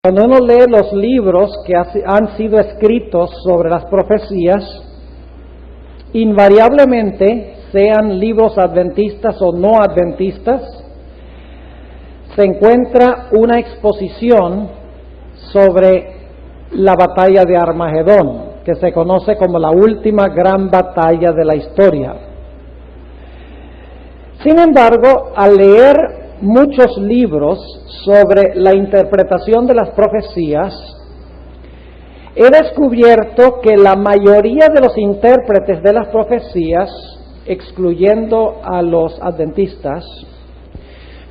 Cuando uno lee los libros que han sido escritos sobre las profecías, invariablemente, sean libros adventistas o no adventistas, se encuentra una exposición sobre la batalla de Armagedón, que se conoce como la última gran batalla de la historia. Sin embargo, al leer muchos libros sobre la interpretación de las profecías, he descubierto que la mayoría de los intérpretes de las profecías, excluyendo a los adventistas,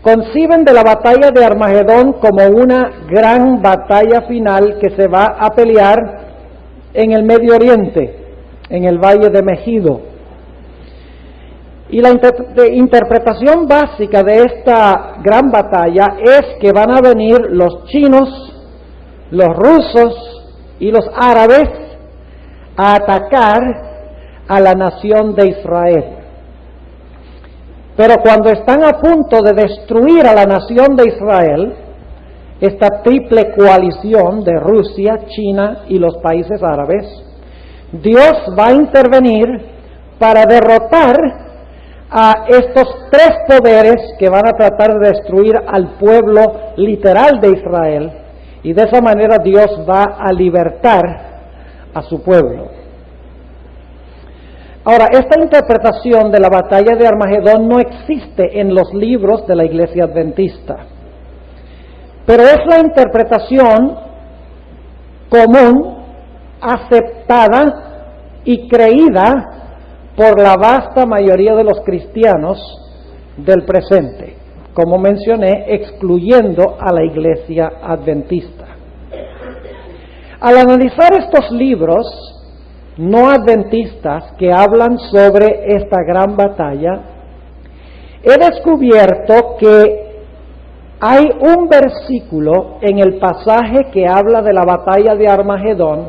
conciben de la batalla de Armagedón como una gran batalla final que se va a pelear en el Medio Oriente, en el Valle de Megido. Y la interpretación básica de esta gran batalla es que van a venir los chinos, los rusos y los árabes a atacar a la nación de Israel. Pero cuando están a punto de destruir a la nación de Israel, esta triple coalición de Rusia, China y los países árabes, Dios va a intervenir para derrotar a estos tres poderes que van a tratar de destruir al pueblo literal de Israel, y de esa manera Dios va a libertar a su pueblo. Ahora, esta interpretación de la batalla de Armagedón no existe en los libros de la Iglesia Adventista, pero es la interpretación común, aceptada y creída por la vasta mayoría de los cristianos del presente, como mencioné, excluyendo a la Iglesia Adventista. Al analizar estos libros no adventistas que hablan sobre esta gran batalla, he descubierto que hay un versículo en el pasaje que habla de la batalla de Armagedón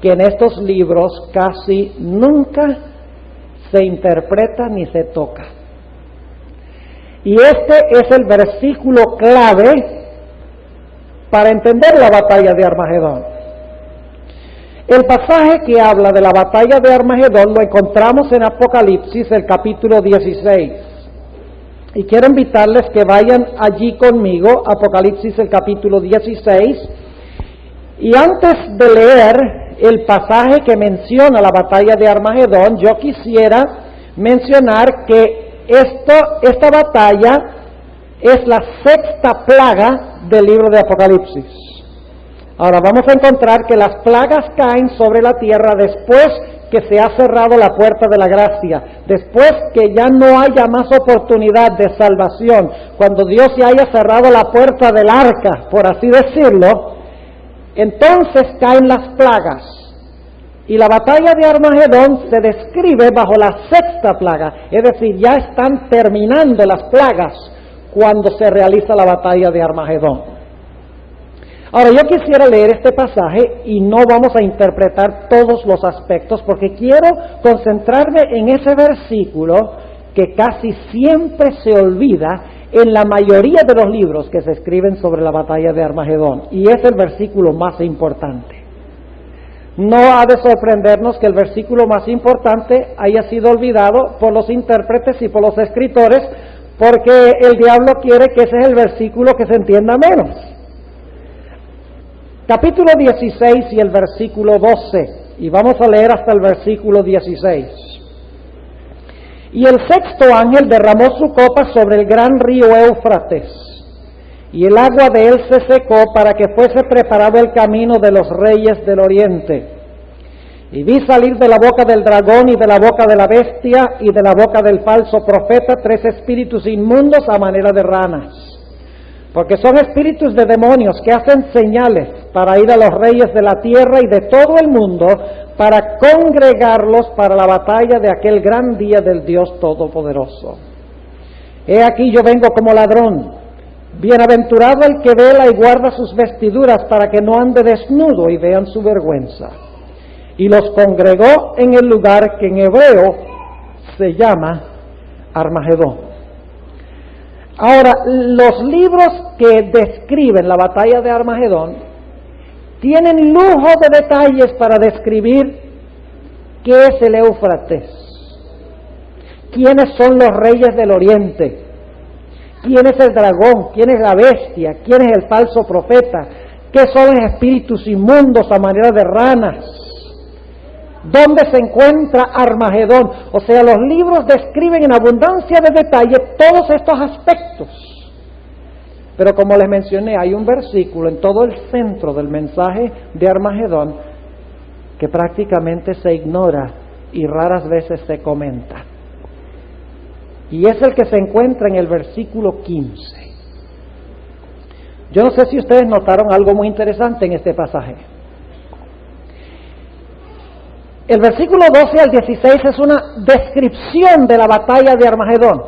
que en estos libros casi nunca se interpreta ni se toca. Y este es el versículo clave para entender la batalla de Armagedón. El pasaje que habla de la batalla de Armagedón lo encontramos en Apocalipsis, el capítulo 16. Y quiero invitarles que vayan allí conmigo, Apocalipsis, el capítulo 16. Y antes de leer el pasaje que menciona la batalla de Armagedón, yo quisiera mencionar que esta batalla es la sexta plaga del libro de Apocalipsis. Ahora vamos a encontrar que las plagas caen sobre la tierra después que se ha cerrado la puerta de la gracia, después que ya no haya más oportunidad de salvación, cuando Dios ya haya cerrado la puerta del arca, por así decirlo. Entonces caen las plagas, y la batalla de Armagedón se describe bajo la sexta plaga, es decir, ya están terminando las plagas cuando se realiza la batalla de Armagedón. Ahora, yo quisiera leer este pasaje y no vamos a interpretar todos los aspectos porque quiero concentrarme en ese versículo que casi siempre se olvida en la mayoría de los libros que se escriben sobre la batalla de Armagedón, y es el versículo más importante. No ha de sorprendernos que el versículo más importante haya sido olvidado por los intérpretes y por los escritores, porque el diablo quiere que ese es el versículo que se entienda menos. Capítulo 16 y el versículo 12, y vamos a leer hasta el versículo 16. Y el sexto ángel derramó su copa sobre el gran río Éufrates, y el agua de él se secó para que fuese preparado el camino de los reyes del oriente. Y vi salir de la boca del dragón y de la boca de la bestia y de la boca del falso profeta 3 espíritus inmundos a manera de ranas, porque son espíritus de demonios que hacen señales para ir a los reyes de la tierra y de todo el mundo para congregarlos para la batalla de aquel gran día del Dios Todopoderoso. He aquí yo vengo como ladrón. Bienaventurado el que vela y guarda sus vestiduras para que no ande desnudo y vean su vergüenza. Y los congregó en el lugar que en hebreo se llama Armagedón. Ahora, los libros que describen la batalla de Armagedón tienen lujo de detalles para describir qué es el Éufrates, quiénes son los reyes del oriente, quién es el dragón, quién es la bestia, quién es el falso profeta, qué son los espíritus inmundos a manera de ranas, dónde se encuentra Armagedón. O sea, los libros describen en abundancia de detalle todos estos aspectos. Pero como les mencioné, hay un versículo en todo el centro del mensaje de Armagedón que prácticamente se ignora y raras veces se comenta. Y es el que se encuentra en el versículo 15. Yo no sé si ustedes notaron algo muy interesante en este pasaje. El versículo 12 al 16 es una descripción de la batalla de Armagedón.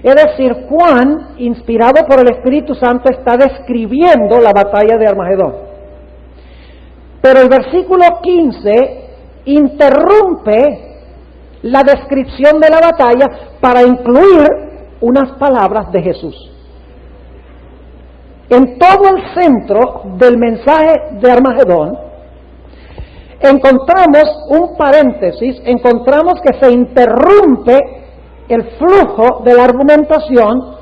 Es decir, Juan, inspirado por el Espíritu Santo, está describiendo la batalla de Armagedón. Pero el versículo 15 interrumpe la descripción de la batalla para incluir unas palabras de Jesús. En todo el centro del mensaje de Armagedón encontramos un paréntesis, encontramos que se interrumpe el flujo de la argumentación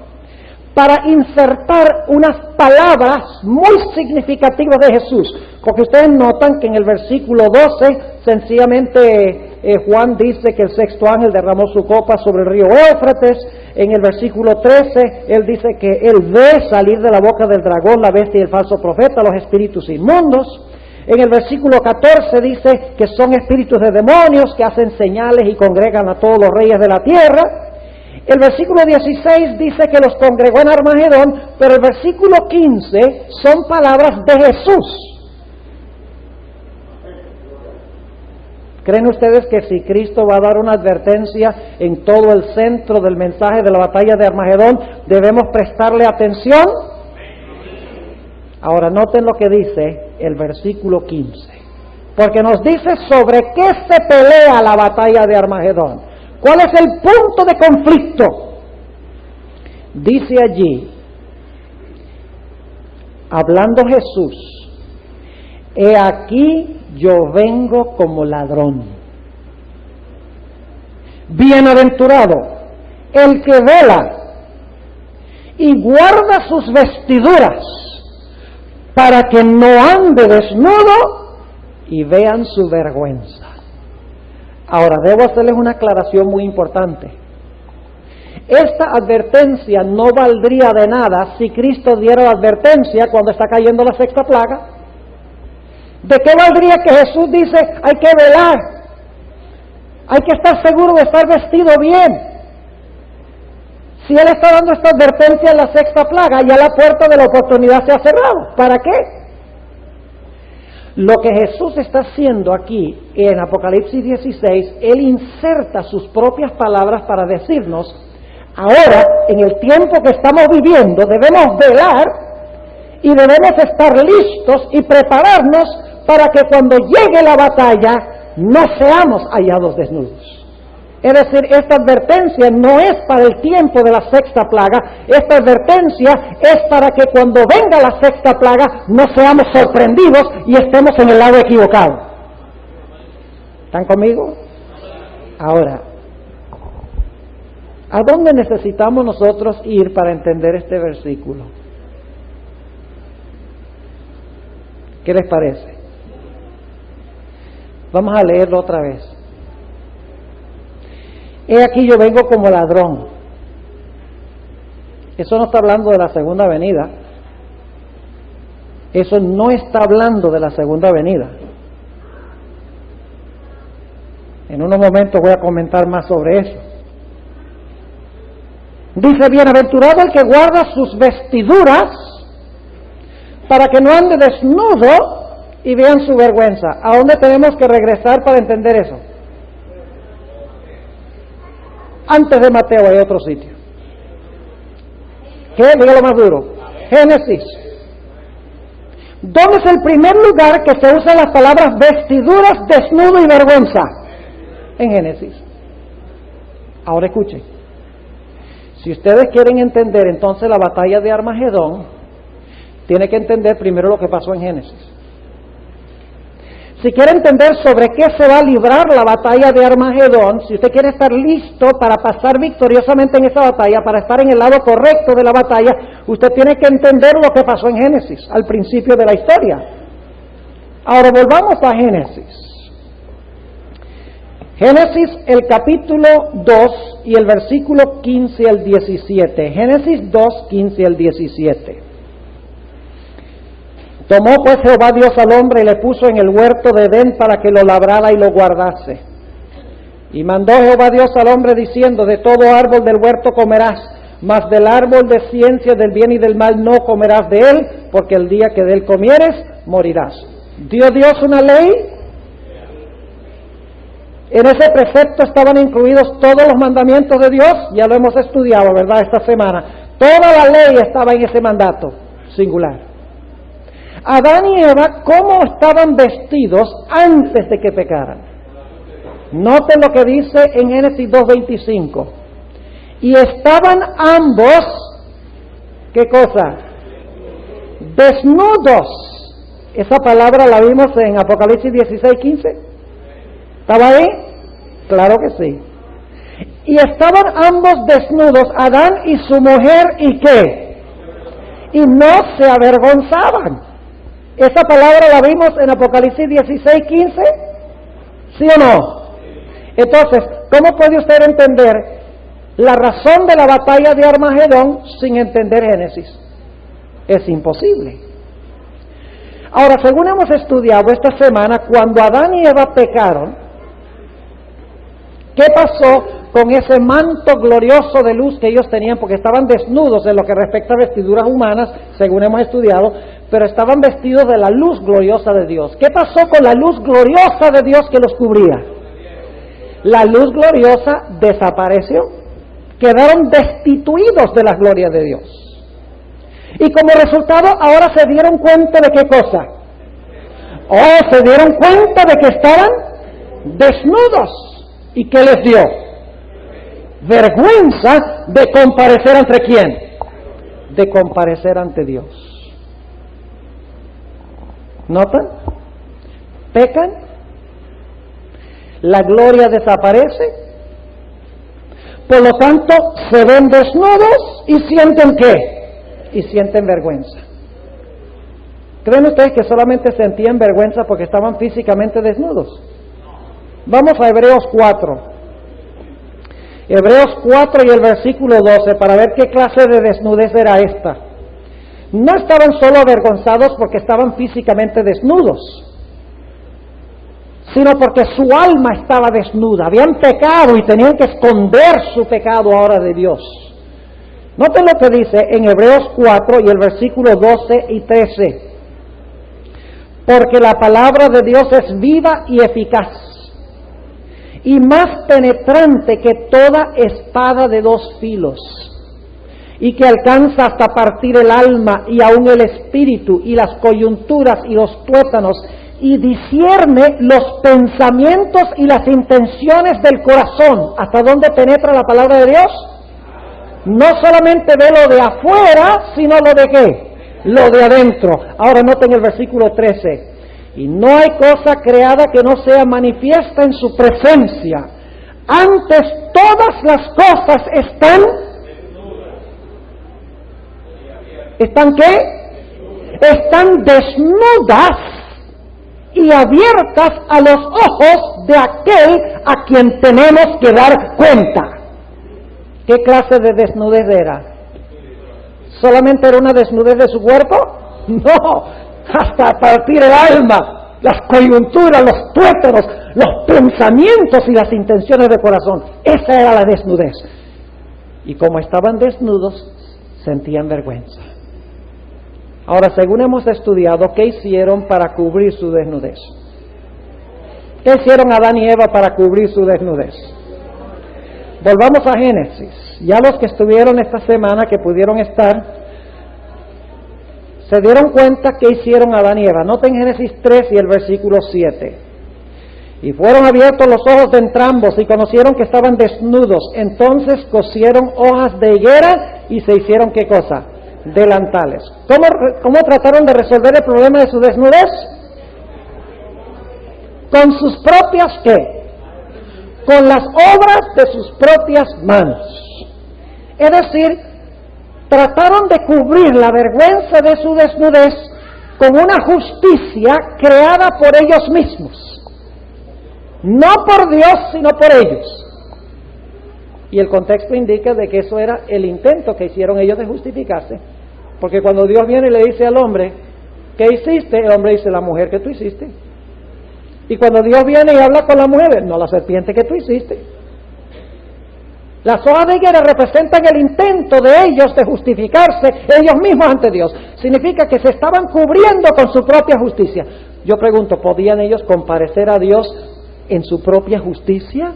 para insertar unas palabras muy significativas de Jesús. Porque ustedes notan que en el versículo 12 sencillamente Juan dice que el sexto ángel derramó su copa sobre el río Éufrates. En el versículo 13 él dice que él ve salir de la boca del dragón, la bestia y el falso profeta, los espíritus inmundos. En el versículo 14 dice que son espíritus de demonios que hacen señales y congregan a todos los reyes de la tierra. El versículo 16 dice que los congregó en Armagedón, pero el versículo 15 son palabras de Jesús. ¿Creen ustedes que si Cristo va a dar una advertencia en todo el centro del mensaje de la batalla de Armagedón, debemos prestarle atención? Ahora noten lo que dice el versículo 15, porque nos dice sobre qué se pelea la batalla de Armagedón. ¿Cuál es el punto de conflicto? Dice allí, hablando Jesús, he aquí yo vengo como ladrón. Bienaventurado el que vela y guarda sus vestiduras para que no ande desnudo y vean su vergüenza. Ahora, debo hacerles una aclaración muy importante. Esta advertencia no valdría de nada si Cristo diera la advertencia cuando está cayendo la sexta plaga. ¿De qué valdría que Jesús dice, hay que velar, hay que estar seguro de estar vestido bien? Si Él está dando esta advertencia en la sexta plaga, ya la puerta de la oportunidad se ha cerrado. ¿Para qué? Lo que Jesús está haciendo aquí en Apocalipsis 16, Él inserta sus propias palabras para decirnos, ahora, en el tiempo que estamos viviendo, debemos velar y debemos estar listos y prepararnos para que cuando llegue la batalla no seamos hallados desnudos. Es decir, esta advertencia no es para el tiempo de la sexta plaga, esta advertencia es para que cuando venga la sexta plaga no seamos sorprendidos y estemos en el lado equivocado. ¿Están conmigo? Ahora, ¿a dónde necesitamos nosotros ir para entender este versículo? ¿Qué les parece? Vamos a leerlo otra vez. He aquí yo vengo como ladrón. Eso no está hablando de la segunda venida. Eso no está hablando de la segunda venida. En unos momentos voy a comentar más sobre eso. Dice, bienaventurado el que guarda sus vestiduras para que no ande desnudo y vean su vergüenza. ¿A dónde tenemos que regresar para entender eso? Antes de Mateo hay otro sitio. ¿Qué? Dígalo más duro. Génesis. ¿Dónde es el primer lugar que se usan las palabras vestiduras, desnudo y vergüenza? En Génesis. Ahora escuchen. Si ustedes quieren entender entonces la batalla de Armagedón, tiene que entender primero lo que pasó en Génesis. Si quiere entender sobre qué se va a librar la batalla de Armagedón, si usted quiere estar listo para pasar victoriosamente en esa batalla, para estar en el lado correcto de la batalla, usted tiene que entender lo que pasó en Génesis, al principio de la historia. Ahora volvamos a Génesis. Génesis, el capítulo 2 y el versículo 15 al 17. Génesis 2, 15 al 17. Tomó pues Jehová Dios al hombre y le puso en el huerto de Edén para que lo labrara y lo guardase. Y mandó Jehová Dios al hombre diciendo, de todo árbol del huerto comerás, mas del árbol de ciencia del bien y del mal no comerás de él, porque el día que de él comieres, morirás. ¿Dio Dios una ley? En ese precepto estaban incluidos todos los mandamientos de Dios, ya lo hemos estudiado, ¿verdad?, esta semana. Toda la ley estaba en ese mandato singular. Adán y Eva, ¿cómo estaban vestidos antes de que pecaran? Noten lo que dice en Génesis 2:25. Y estaban ambos, ¿qué cosa? Desnudos. Esa palabra la vimos en Apocalipsis 16:15. ¿Estaba ahí? Claro que sí. Y estaban ambos desnudos, Adán y su mujer, ¿y qué? Y no se avergonzaban. Esa palabra la vimos en Apocalipsis 16:15, ¿sí o no? Entonces, ¿cómo puede usted entender la razón de la batalla de Armagedón sin entender Génesis? Es imposible. Ahora, según hemos estudiado esta semana, cuando Adán y Eva pecaron, ¿qué pasó con ese manto glorioso de luz que ellos tenían? Porque estaban desnudos en lo que respecta a vestiduras humanas, según hemos estudiado, pero estaban vestidos de la luz gloriosa de Dios. ¿Qué pasó con la luz gloriosa de Dios que los cubría? La luz gloriosa desapareció. Quedaron destituidos de la gloria de Dios. Y como resultado, ahora se dieron cuenta de qué cosa. Oh, se dieron cuenta de que estaban desnudos. ¿Y qué les dio? Vergüenza de comparecer ante ¿quién? De comparecer ante Dios. ¿Notan? Pecan, la gloria desaparece, por lo tanto se ven desnudos y sienten ¿qué? Y sienten vergüenza. ¿Creen ustedes que solamente sentían vergüenza porque estaban físicamente desnudos? Vamos a Hebreos 4. Hebreos 4 y el versículo 12 para ver qué clase de desnudez era esta. No estaban solo avergonzados porque estaban físicamente desnudos, sino porque su alma estaba desnuda. Habían pecado y tenían que esconder su pecado ahora de Dios. Noten lo que dice en Hebreos 4 y el versículo 12 y 13. Porque la palabra de Dios es viva y eficaz, y más penetrante que toda espada de dos filos, y que alcanza hasta partir el alma y aun el espíritu y las coyunturas y los tuétanos, y discierne los pensamientos y las intenciones del corazón. ¿Hasta dónde penetra la palabra de Dios? No solamente ve lo de afuera, sino lo de ¿qué? Lo de adentro. Ahora noten el versículo 13. Y no hay cosa creada que no sea manifiesta en su presencia. Antes todas las cosas ¿están qué? Están desnudas y abiertas a los ojos de aquel a quien tenemos que dar cuenta. ¿Qué clase de desnudez era? ¿Solamente era una desnudez de su cuerpo? No, hasta partir el alma, las coyunturas, los tuétanos, los pensamientos y las intenciones de corazón. Esa era la desnudez. Y como estaban desnudos, sentían vergüenza. Ahora, según hemos estudiado, ¿qué hicieron para cubrir su desnudez? ¿Qué hicieron Adán y Eva para cubrir su desnudez? Volvamos a Génesis. Ya los que estuvieron esta semana, que pudieron estar, se dieron cuenta que hicieron Adán y Eva. Noten Génesis 3 y el versículo 7. Y fueron abiertos los ojos de entrambos y conocieron que estaban desnudos. Entonces cosieron hojas de higuera y se hicieron, ¿qué cosa? Delantales. ¿Cómo trataron de resolver el problema de su desnudez? Con sus propias, ¿qué? Con las obras de sus propias manos. Es decir, trataron de cubrir la vergüenza de su desnudez con una justicia creada por ellos mismos. No por Dios, sino por ellos. Y el contexto indica de que eso era el intento que hicieron ellos de justificarse. Porque cuando Dios viene y le dice al hombre, ¿qué hiciste? El hombre dice, la mujer que tú hiciste. Y cuando Dios viene y habla con la mujer, no, la serpiente que tú hiciste. Las hojas de higuera representan el intento de ellos de justificarse ellos mismos ante Dios. Significa que se estaban cubriendo con su propia justicia. Yo pregunto, ¿podían ellos comparecer a Dios en su propia justicia?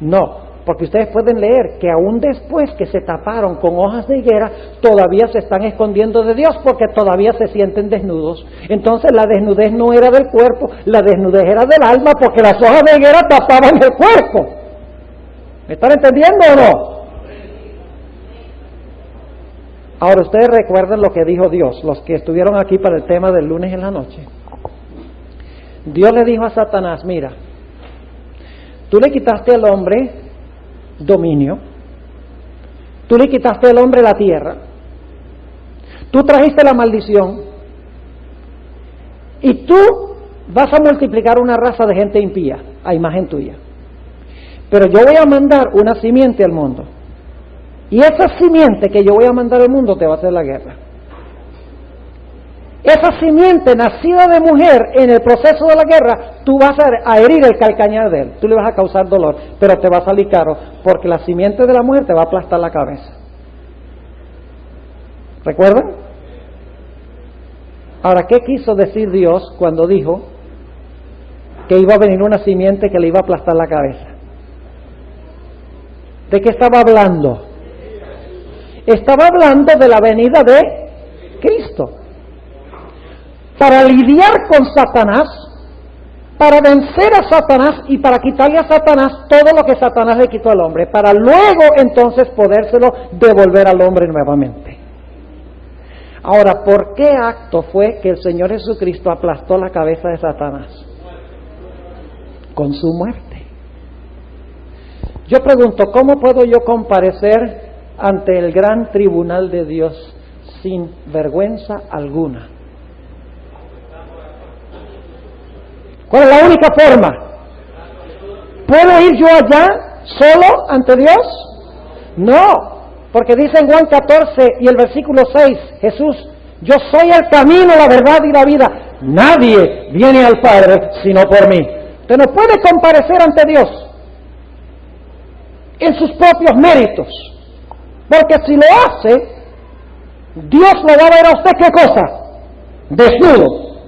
No, porque ustedes pueden leer que aún después que se taparon con hojas de higuera, todavía se están escondiendo de Dios porque todavía se sienten desnudos. Entonces la desnudez no era del cuerpo, la desnudez era del alma, porque las hojas de higuera tapaban el cuerpo. ¿Me están entendiendo o no? Ahora ustedes recuerdan lo que dijo Dios, los que estuvieron aquí para el tema del lunes en la noche. Dios le dijo a Satanás, mira, tú le quitaste al hombre dominio, tú le quitaste al hombre la tierra, tú trajiste la maldición y tú vas a multiplicar una raza de gente impía a imagen tuya. Pero yo voy a mandar una simiente al mundo y esa simiente que yo voy a mandar al mundo te va a hacer la guerra. Esa simiente nacida de mujer, en el proceso de la guerra, tú vas a herir el calcañar de él, tú le vas a causar dolor, pero te va a salir caro, porque la simiente de la mujer te va a aplastar la cabeza. ¿Recuerdan? Ahora, ¿qué quiso decir Dios cuando dijo que iba a venir una simiente que le iba a aplastar la cabeza? ¿De qué estaba hablando? Estaba hablando de la venida de Cristo. Para lidiar con Satanás, para vencer a Satanás y para quitarle a Satanás todo lo que Satanás le quitó al hombre, para luego entonces podérselo devolver al hombre nuevamente. Ahora, ¿por qué acto fue que el Señor Jesucristo aplastó la cabeza de Satanás? Con su muerte. Yo pregunto, ¿cómo puedo yo comparecer ante el gran tribunal de Dios sin vergüenza alguna? ¿Cuál es la única forma? ¿Puedo ir yo allá solo ante Dios? No, porque dice en Juan 14 y el versículo 6, Jesús, yo soy el camino, la verdad y la vida. Nadie viene al Padre sino por mí. Usted no puede comparecer ante Dios en sus propios méritos, porque si lo hace, Dios lo va a ver a usted, ¿qué cosa? Desnudo,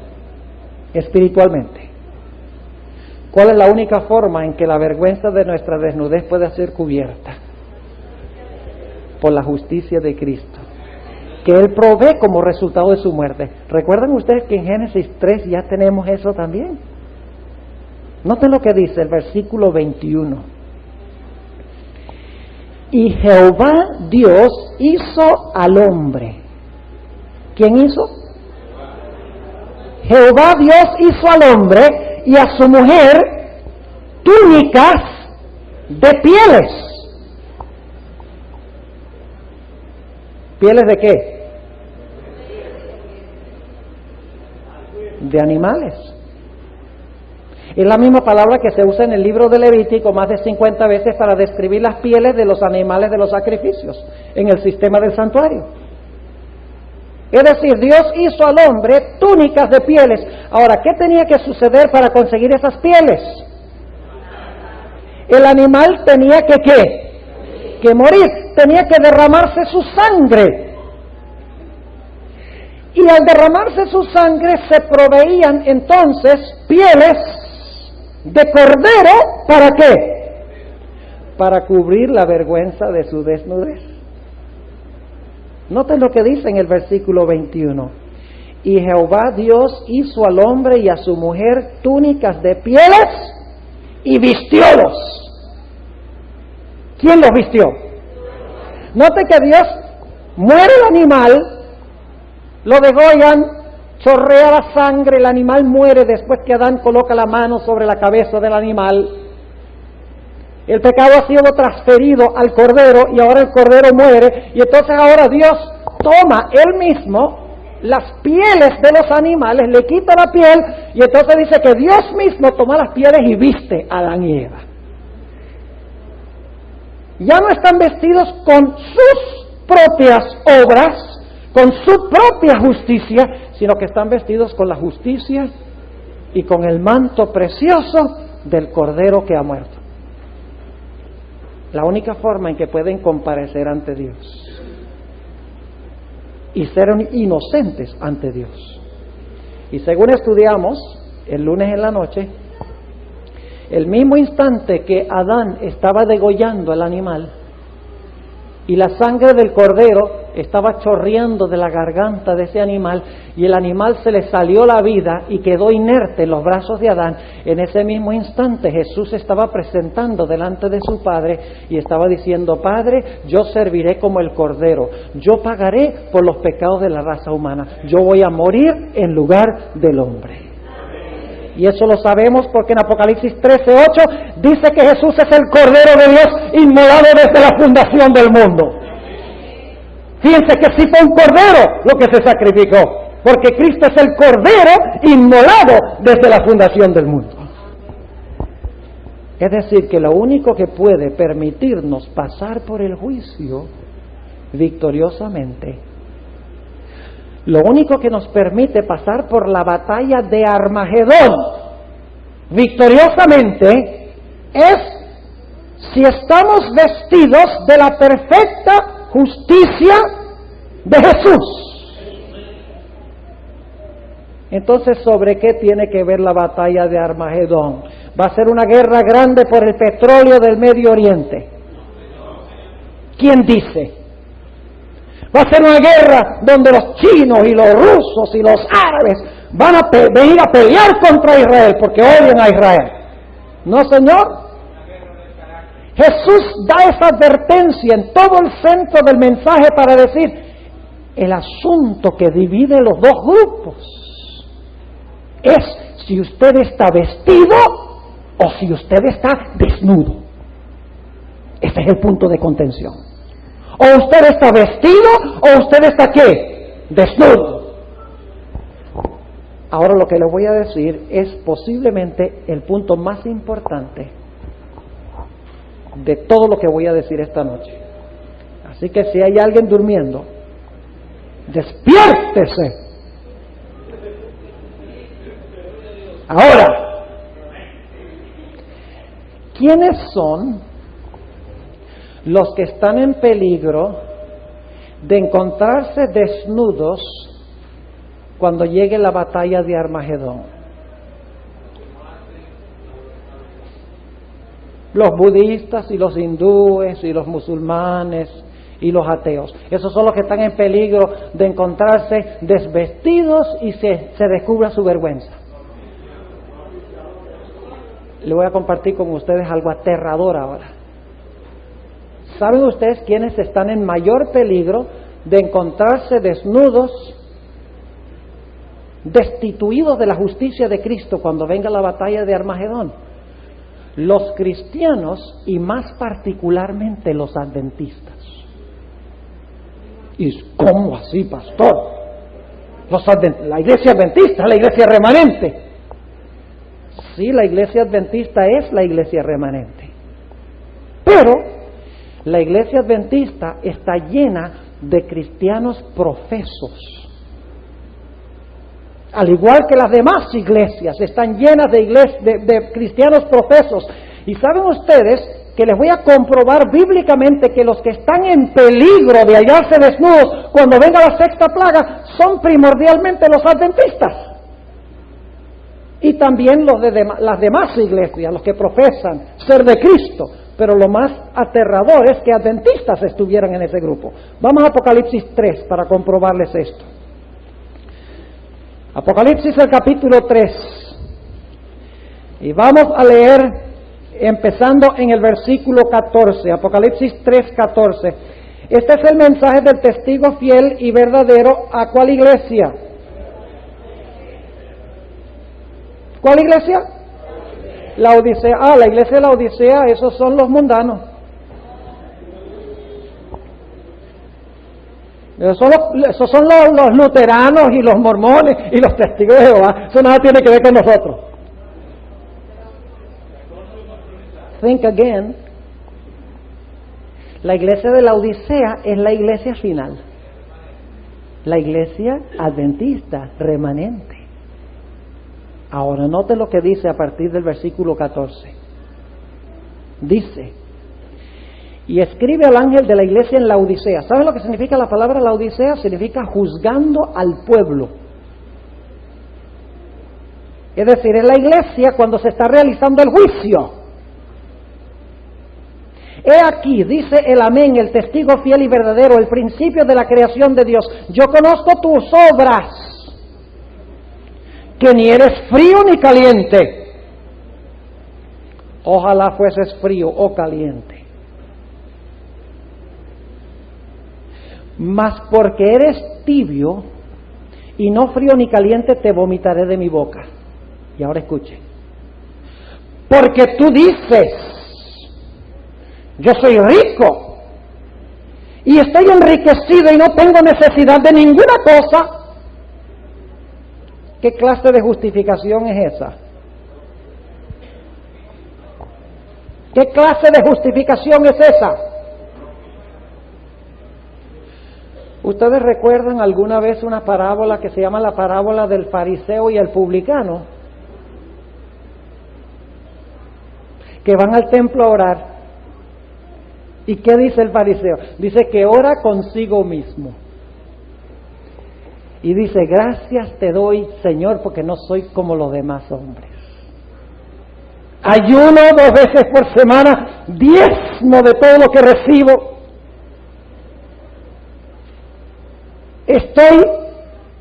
espiritualmente. ¿Cuál es la única forma en que la vergüenza de nuestra desnudez puede ser cubierta? Por la justicia de Cristo, que Él provee como resultado de su muerte. ¿Recuerdan ustedes que en Génesis 3 ya tenemos eso también? Noten lo que dice el versículo 21. Y Jehová Dios hizo al hombre. ¿Quién hizo? Jehová Dios hizo al hombre y a su mujer túnicas de pieles. ¿Pieles de qué? De animales. Es la misma palabra que se usa en el libro de Levítico más de 50 veces para describir las pieles de los animales de los sacrificios en el sistema del santuario. Es decir, Dios hizo al hombre túnicas de pieles. Ahora, ¿qué tenía que suceder para conseguir esas pieles? El animal tenía que ¿qué? Que morir, tenía que derramarse su sangre. Y al derramarse su sangre se proveían entonces pieles de cordero, ¿para qué? Para cubrir la vergüenza de su desnudez. Noten lo que dice en el versículo 21. Y Jehová Dios hizo al hombre y a su mujer túnicas de pieles y vistiólos. ¿Quién los vistió? Note que Dios muere el animal, lo degollan, chorrea la sangre, el animal muere después que Adán coloca la mano sobre la cabeza del animal. El pecado ha sido transferido al cordero y ahora el cordero muere, y entonces ahora Dios toma él mismo las pieles de los animales, le quita la piel, y entonces dice que Dios mismo toma las pieles y viste a Adán y Eva. Ya no están vestidos con sus propias obras, con su propia justicia, sino que están vestidos con la justicia y con el manto precioso del Cordero que ha muerto. La única forma en que pueden comparecer ante Dios y ser inocentes ante Dios. Y según estudiamos el lunes en la noche, el mismo instante que Adán estaba degollando al animal y la sangre del cordero estaba chorreando de la garganta de ese animal y el animal se le salió la vida y quedó inerte en los brazos de Adán, en ese mismo instante Jesús estaba presentando delante de su Padre y estaba diciendo: Padre, yo serviré como el cordero, yo pagaré por los pecados de la raza humana, yo voy a morir en lugar del hombre. Y eso lo sabemos porque en Apocalipsis 13:8 dice que Jesús es el Cordero de Dios inmolado desde la fundación del mundo. Fíjense que sí fue un cordero lo que se sacrificó, porque Cristo es el Cordero inmolado desde la fundación del mundo. Es decir, que lo único que puede permitirnos pasar por el juicio victoriosamente, lo único que nos permite pasar por la batalla de Armagedón victoriosamente es si estamos vestidos de la perfecta justicia de Jesús. Entonces, ¿sobre qué tiene que ver la batalla de Armagedón? Va a ser una guerra grande por el petróleo del Medio Oriente. ¿Quién dice? Va a ser una guerra donde los chinos y los rusos y los árabes van a venir a pelear contra Israel porque odian a Israel. No, señor. Jesús da esa advertencia en todo el centro del mensaje para decir: el asunto que divide los dos grupos es si usted está vestido o si usted está desnudo. Ese es el punto de contención. O usted está vestido o usted está ¿qué? Desnudo. Ahora lo que le voy a decir es posiblemente el punto más importante de todo lo que voy a decir esta noche. Así que si hay alguien durmiendo, despiértese. Ahora, ¿quiénes son los que están en peligro de encontrarse desnudos cuando llegue la batalla de Armagedón? Los budistas y los hindúes y los musulmanes y los ateos. Esos son los que están en peligro de encontrarse desvestidos y se descubra su vergüenza. Le voy a compartir con ustedes algo aterrador ahora. ¿Saben ustedes quiénes están en mayor peligro de encontrarse desnudos, destituidos de la justicia de Cristo cuando venga la batalla de Armagedón? Los cristianos y más particularmente los adventistas. ¿Y cómo así, pastor? La iglesia adventista, la iglesia remanente. Sí, la iglesia adventista es la iglesia remanente. Pero la iglesia adventista está llena de cristianos profesos. Al igual que las demás iglesias, están llenas de cristianos profesos. Y saben ustedes que les voy a comprobar bíblicamente que los que están en peligro de hallarse desnudos cuando venga la sexta plaga son primordialmente los adventistas. Y también los de las demás iglesias, los que profesan ser de Cristo. Pero lo más aterrador es que adventistas estuvieran en ese grupo. Vamos a Apocalipsis 3 para comprobarles esto. Apocalipsis el capítulo 3. Y vamos a leer empezando en el versículo 14. Apocalipsis 3:14. Este es el mensaje del testigo fiel y verdadero. ¿A cuál iglesia? ¿Cuál iglesia? La Odisea. La iglesia de la Odisea, esos son los mundanos. Esos son los luteranos y los mormones y los testigos de Jehová. Eso nada tiene que ver con nosotros. Think again. La iglesia de la Odisea es la iglesia final. La iglesia adventista remanente. Ahora note lo que dice a partir del versículo 14. Dice: y escribe al ángel de la iglesia en la Odisea. ¿Sabes lo que significa la palabra la Odisea? Significa juzgando al pueblo. Es decir, es la iglesia cuando se está realizando el juicio. He aquí, dice el amén, el testigo fiel y verdadero, el principio de la creación de Dios. Yo conozco tus obras, que ni eres frío ni caliente. Ojalá fueses frío o caliente. Mas porque eres tibio y no frío ni caliente, te vomitaré de mi boca. Y ahora escuche. Porque tú dices: yo soy rico y estoy enriquecido y no tengo necesidad de ninguna cosa. ¿Qué clase de justificación es esa? ¿Qué clase de justificación es esa? ¿Ustedes recuerdan alguna vez una parábola que se llama la parábola del fariseo y el publicano? Que van al templo a orar. ¿Y qué dice el fariseo? Dice que ora consigo mismo. Y dice: gracias te doy, Señor, porque no soy como los demás hombres. Ayuno 2 veces por semana, diezmo de todo lo que recibo.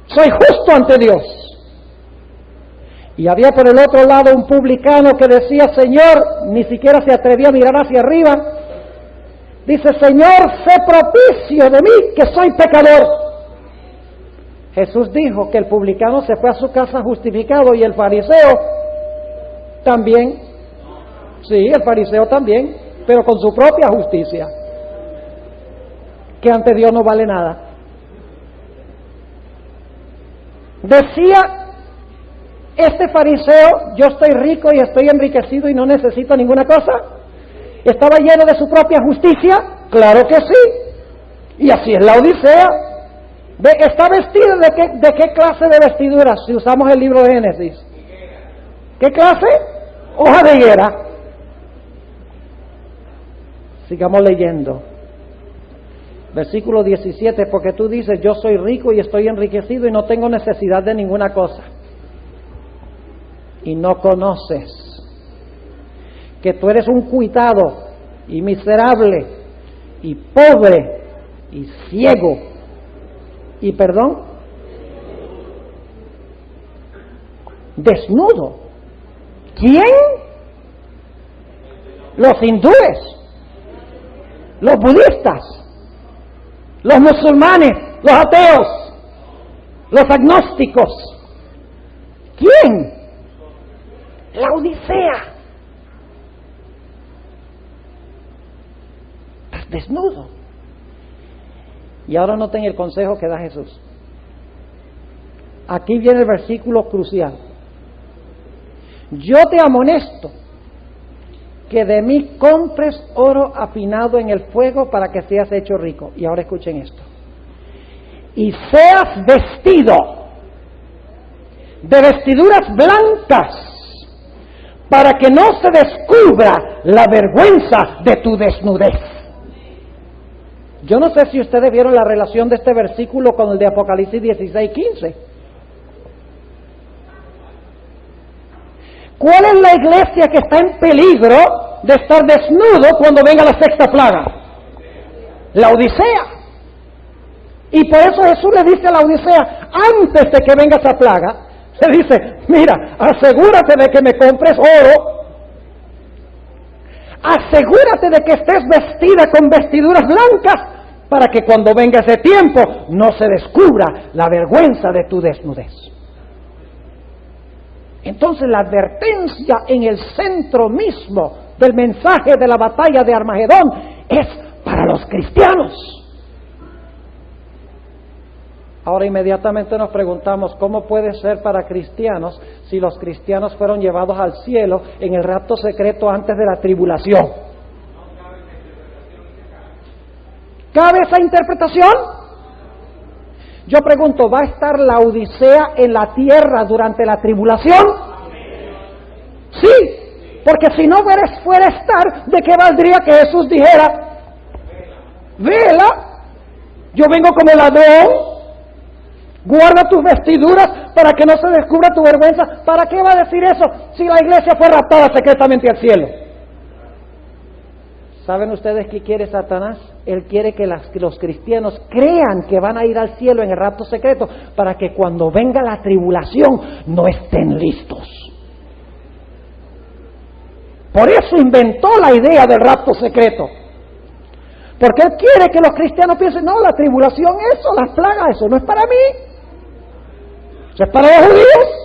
Soy justo ante Dios. Y había por el otro lado un publicano que decía: Señor, ni siquiera se atrevía a mirar hacia arriba. Dice: Señor, sé propicio de mí, que soy pecador. Jesús dijo que el publicano se fue a su casa justificado y el fariseo también. Sí, el fariseo también, pero con su propia justicia, que ante Dios no vale nada. Decía este fariseo: yo estoy rico y estoy enriquecido y no necesito ninguna cosa. ¿Estaba lleno de su propia justicia? Claro que sí. Y así es la Odisea. ¿Está vestido de qué clase de vestidura? Si usamos el libro de Génesis, ¿qué clase? Hoja de higuera. Sigamos leyendo. Versículo 17, porque tú dices: yo soy rico y estoy enriquecido y no tengo necesidad de ninguna cosa. Y no conoces que tú eres un cuitado y miserable y pobre y ciego y, perdón, desnudo. ¿Quién? Los hindúes, los budistas, los musulmanes, los ateos, los agnósticos. ¿Quién? La Odisea. Estás desnudo. Y ahora noten el consejo que da Jesús. Aquí viene el versículo crucial. Yo te amonesto que de mí compres oro afinado en el fuego para que seas hecho rico. Y ahora escuchen esto. Y seas vestido de vestiduras blancas, para que no se descubra la vergüenza de tu desnudez. Yo no sé si ustedes vieron la relación de este versículo con el de Apocalipsis 16:15. ¿Cuál es la iglesia que está en peligro de estar desnudo cuando venga la sexta plaga? La Odisea. Y por eso Jesús le dice a la Odisea: antes de que venga esa plaga, Se dice, mira, asegúrate de que me compres oro. Asegúrate de que estés vestida con vestiduras blancas para que cuando venga ese tiempo no se descubra la vergüenza de tu desnudez. Entonces la advertencia en el centro mismo del mensaje de la batalla de Armagedón es para los cristianos. Ahora inmediatamente nos preguntamos, ¿cómo puede ser para cristianos si los cristianos fueron llevados al cielo en el rapto secreto antes de la tribulación? ¿Cabe esa interpretación? Yo pregunto, ¿va a estar la Odisea en la tierra durante la tribulación? Sí, porque si no fuera a estar, ¿de qué valdría que Jesús dijera, vela, yo vengo como ladrón, guarda tus vestiduras para que no se descubra tu vergüenza? ¿Para qué va a decir eso si la iglesia fue raptada secretamente al cielo? ¿Saben ustedes qué quiere Satanás? Él quiere que los cristianos crean que van a ir al cielo en el rapto secreto para que cuando venga la tribulación no estén listos. Por eso inventó la idea del rapto secreto. Porque él quiere que los cristianos piensen, no, la tribulación, eso, las plagas, eso no es para mí. Eso es para los judíos.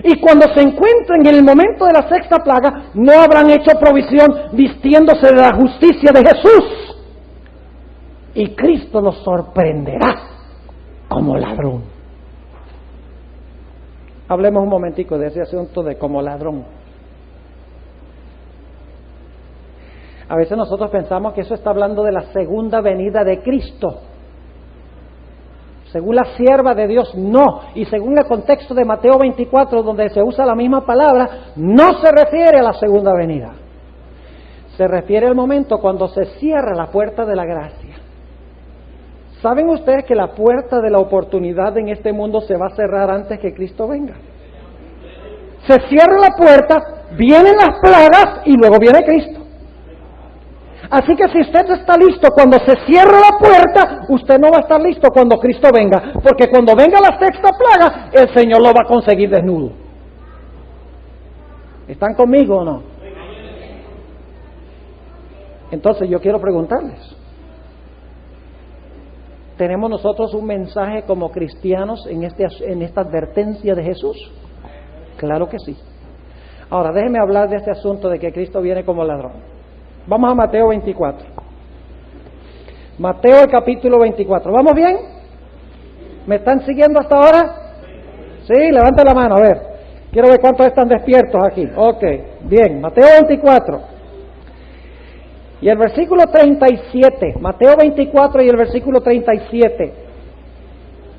Y cuando se encuentren en el momento de la sexta plaga, no habrán hecho provisión vistiéndose de la justicia de Jesús. Y Cristo los sorprenderá como ladrón. Hablemos un momentico de ese asunto de como ladrón. A veces nosotros pensamos que eso está hablando de la segunda venida de Cristo. Según la sierva de Dios, no. Y según el contexto de Mateo 24, donde se usa la misma palabra, no se refiere a la segunda venida. Se refiere al momento cuando se cierra la puerta de la gracia. ¿Saben ustedes que la puerta de la oportunidad en este mundo se va a cerrar antes que Cristo venga? Se cierra la puerta, vienen las plagas y luego viene Cristo. Así que si usted está listo cuando se cierra la puerta, usted no va a estar listo cuando Cristo venga, porque cuando venga la sexta plaga, el Señor lo va a conseguir desnudo. ¿Están conmigo o no? Entonces yo quiero preguntarles, ¿tenemos nosotros un mensaje como cristianos en esta advertencia de Jesús? Claro que sí. Ahora déjenme hablar de este asunto de que Cristo viene como ladrón. Vamos a Mateo 24. Mateo el capítulo 24. ¿Vamos bien? ¿Me están siguiendo hasta ahora? Sí, levanta la mano, a ver. Quiero ver cuántos están despiertos aquí. Ok, bien. Mateo 24. Y el versículo 37. Mateo 24 y el versículo 37.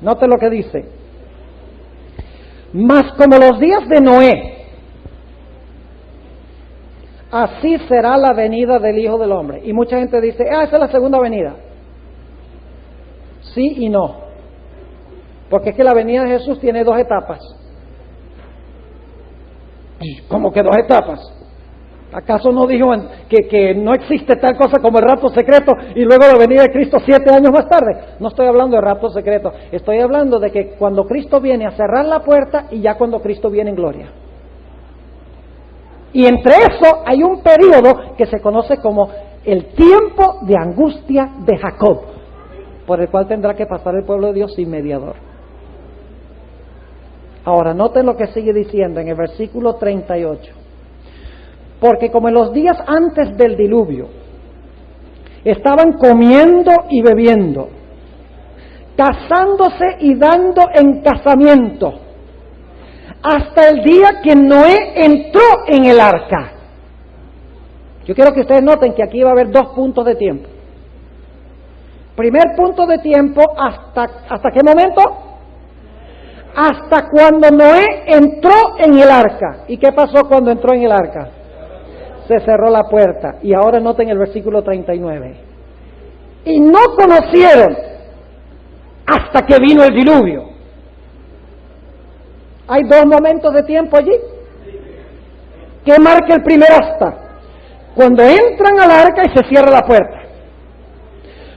Note lo que dice. Mas como los días de Noé, así será la venida del Hijo del Hombre. Y mucha gente dice, esa es la segunda venida. Sí y no. Porque es que la venida de Jesús tiene dos etapas. ¿Cómo que dos etapas? ¿Acaso no dijo que no existe tal cosa como el rapto secreto y luego la venida de Cristo 7 años más tarde? No estoy hablando de rapto secreto. Estoy hablando de que cuando Cristo viene a cerrar la puerta y ya cuando Cristo viene en gloria. Y entre eso hay un periodo que se conoce como el tiempo de angustia de Jacob, por el cual tendrá que pasar el pueblo de Dios sin mediador. Ahora, noten lo que sigue diciendo en el versículo 38. Porque como en los días antes del diluvio, estaban comiendo y bebiendo, casándose y dando en casamiento, hasta el día que Noé entró en el arca. Yo quiero que ustedes noten que aquí va a haber dos puntos de tiempo. Primer punto de tiempo, ¿hasta qué momento? Hasta cuando Noé entró en el arca. ¿Y qué pasó cuando entró en el arca? Se cerró la puerta. Y ahora noten el versículo 39. Y no conocieron hasta que vino el diluvio. Hay dos momentos de tiempo allí. ¿Qué marca el primer hasta? Cuando entran al arca y se cierra la puerta.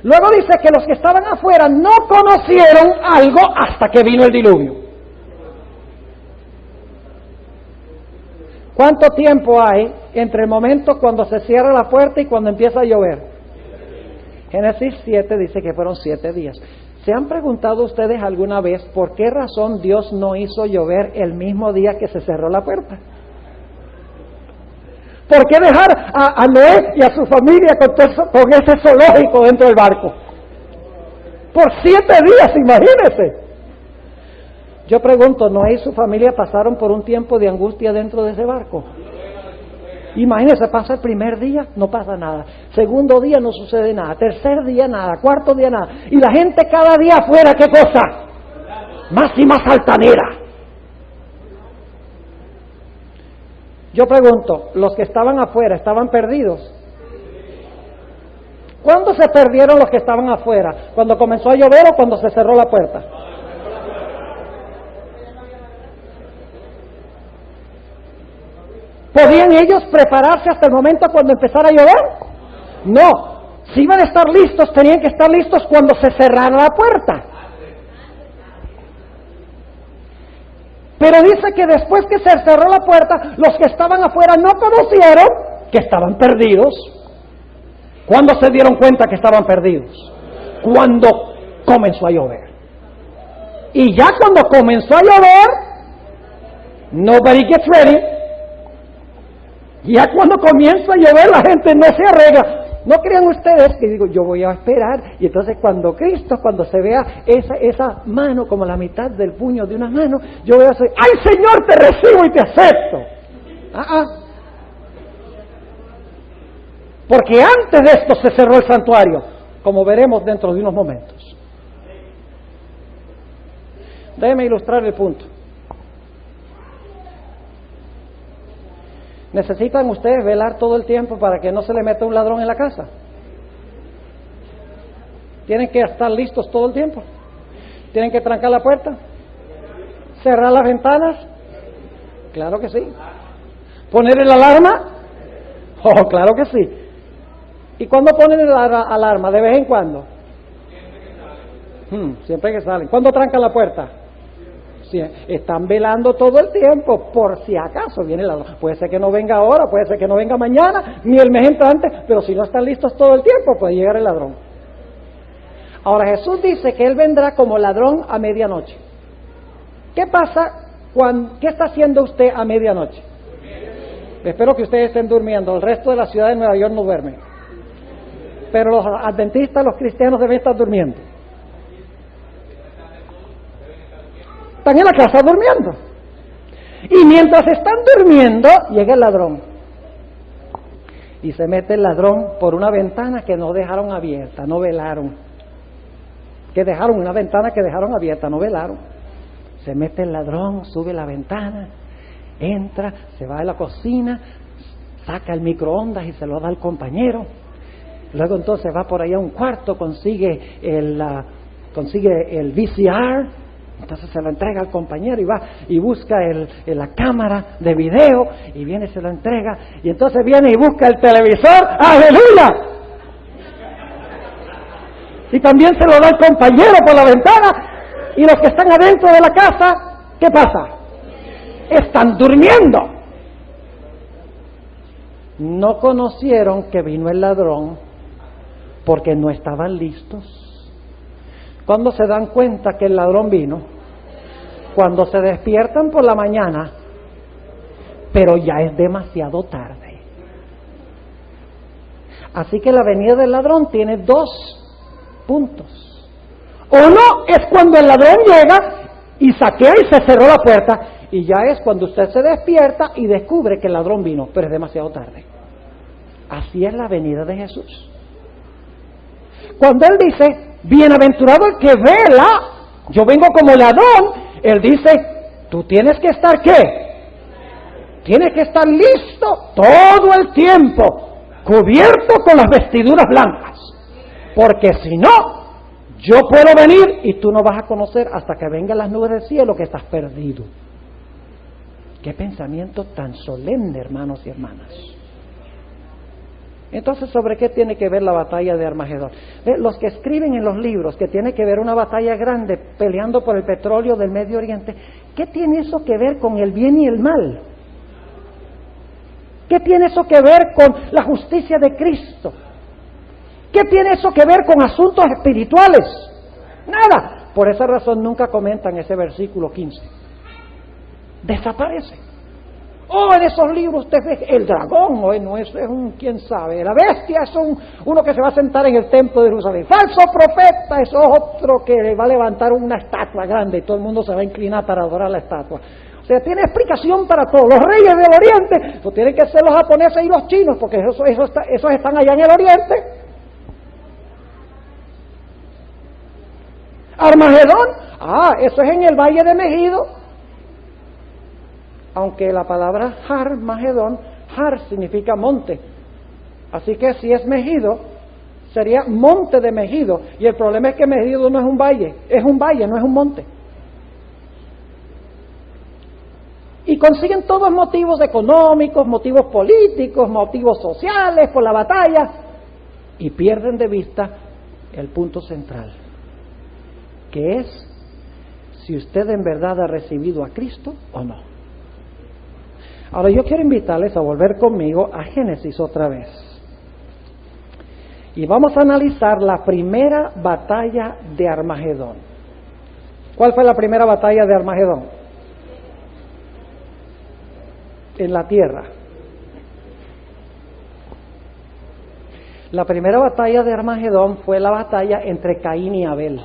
Luego dice que los que estaban afuera no conocieron algo hasta que vino el diluvio. ¿Cuánto tiempo hay entre el momento cuando se cierra la puerta y cuando empieza a llover? Génesis 7 dice que fueron 7 días. ¿Se han preguntado ustedes alguna vez por qué razón Dios no hizo llover el mismo día que se cerró la puerta? ¿Por qué dejar a Noé y a su familia con ese zoológico dentro del barco? Por 7 días, imagínense. Yo pregunto, ¿Noé y su familia pasaron por un tiempo de angustia dentro de ese barco? Imagínense, pasa el primer día, no pasa nada. Segundo día no sucede nada. Tercer día nada. Cuarto día nada. Y la gente cada día afuera, ¿qué cosa? Más y más altanera. Yo pregunto, ¿los que estaban afuera estaban perdidos? ¿Cuándo se perdieron los que estaban afuera? ¿Cuando comenzó a llover o cuando se cerró la puerta? ¿Podían ellos prepararse hasta el momento cuando empezara a llover? No. Si iban a estar listos, tenían que estar listos cuando se cerrara la puerta. Pero dice que después que se cerró la puerta, los que estaban afuera no conocieron que estaban perdidos. ¿Cuándo se dieron cuenta que estaban perdidos? Cuando comenzó a llover. Y ya cuando comenzó a llover, nobody gets ready. Ya cuando comienza a llover, la gente no se arregla. ¿No crean ustedes que digo, yo voy a esperar? Y entonces cuando se vea esa mano como la mitad del puño de una mano, yo voy a decir, ¡ay Señor, te recibo y te acepto! Porque antes de esto se cerró el santuario, como veremos dentro de unos momentos. Déjenme ilustrar el punto. ¿Necesitan ustedes velar todo el tiempo para que no se le meta un ladrón en la casa? ¿Tienen que estar listos todo el tiempo? ¿Tienen que trancar la puerta? ¿Cerrar las ventanas? Claro que sí. ¿Poner el alarma? Oh, claro que sí. ¿Y cuándo ponen el alarma? ¿De vez en cuando? Siempre que salen. ¿Cuándo trancan la puerta? Sí, están velando todo el tiempo, por si acaso viene el ladrón. Puede ser que no venga ahora, puede ser que no venga mañana, ni el mes entrante, pero si no están listos todo el tiempo, puede llegar el ladrón. Ahora Jesús dice que Él vendrá como ladrón a medianoche. ¿Qué pasa? ¿Qué está haciendo usted a medianoche? Espero que ustedes estén durmiendo. El resto de la ciudad de Nueva York no duerme. Pero los adventistas, los cristianos deben estar durmiendo. Están en la casa durmiendo. Y mientras están durmiendo, llega el ladrón. Y se mete el ladrón por una ventana que no dejaron abierta, no velaron. Una ventana que dejaron abierta, no velaron. Se mete el ladrón, sube la ventana, entra, se va a la cocina, saca el microondas y se lo da al compañero. Luego entonces va por allá a un cuarto, consigue el VCR. Entonces se lo entrega al compañero y va y busca la cámara de video y viene y se lo entrega. Y entonces viene y busca el televisor. ¡Aleluya! Y también se lo da al compañero por la ventana. Y los que están adentro de la casa, ¿qué pasa? Están durmiendo. No conocieron que vino el ladrón porque no estaban listos. ¿Cuándo se dan cuenta que el ladrón vino? Cuando se despiertan por la mañana, pero ya es demasiado tarde. Así que la venida del ladrón tiene 2 puntos. Uno es cuando el ladrón llega y saquea y se cerró la puerta, y ya es cuando usted se despierta y descubre que el ladrón vino, pero es demasiado tarde. Así es la venida de Jesús. Cuando Él dice, bienaventurado el que vela, yo vengo como ladrón, Él dice, tú tienes que estar ¿qué? Tienes que estar listo todo el tiempo, cubierto con las vestiduras blancas, porque si no, yo puedo venir y tú no vas a conocer hasta que vengan las nubes del cielo que estás perdido. Qué pensamiento tan solemne, hermanos y hermanas. Entonces, ¿sobre qué tiene que ver la batalla de Armagedón? Los que escriben en los libros que tiene que ver una batalla grande peleando por el petróleo del Medio Oriente, ¿qué tiene eso que ver con el bien y el mal? ¿Qué tiene eso que ver con la justicia de Cristo? ¿Qué tiene eso que ver con asuntos espirituales? Nada. Por esa razón nunca comentan ese versículo 15. Desaparece. En esos libros usted ve el dragón, no, eso es un, quién sabe, la bestia es uno que se va a sentar en el templo de Jerusalén. Falso profeta, eso es otro que le va a levantar una estatua grande y todo el mundo se va a inclinar para adorar la estatua. O sea, tiene explicación para todo. Los reyes del Oriente, pues tienen que ser los japoneses y los chinos, porque esos están allá en el Oriente. Armagedón, eso es en el Valle de Megido. Aunque la palabra Armagedón, Har significa monte. Así que si es Megido, sería monte de Megido. Y el problema es que Megido no es un valle, no es un monte. Y consiguen todos motivos económicos, motivos políticos, motivos sociales por la batalla. Y pierden de vista el punto central, que es si usted en verdad ha recibido a Cristo o no. Ahora yo quiero invitarles a volver conmigo a Génesis otra vez. Y vamos a analizar la primera batalla de Armagedón. ¿Cuál fue la primera batalla de Armagedón? En la tierra. La primera batalla de Armagedón fue la batalla entre Caín y Abel.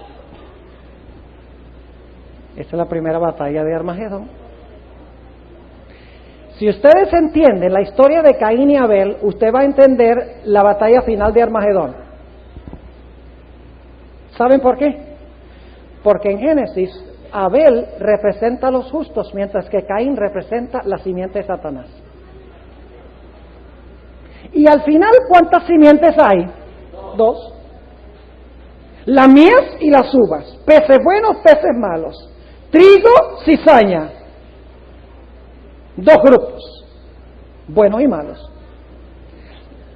Esa es la primera batalla de Armagedón. Si ustedes entienden la historia de Caín y Abel, usted va a entender la batalla final de Armagedón. ¿Saben por qué? Porque en Génesis, Abel representa a los justos, mientras que Caín representa la simiente de Satanás. Y al final, ¿cuántas simientes hay? 2. La mies y las uvas, peces buenos, peces malos, trigo, cizaña. 2 grupos, buenos y malos,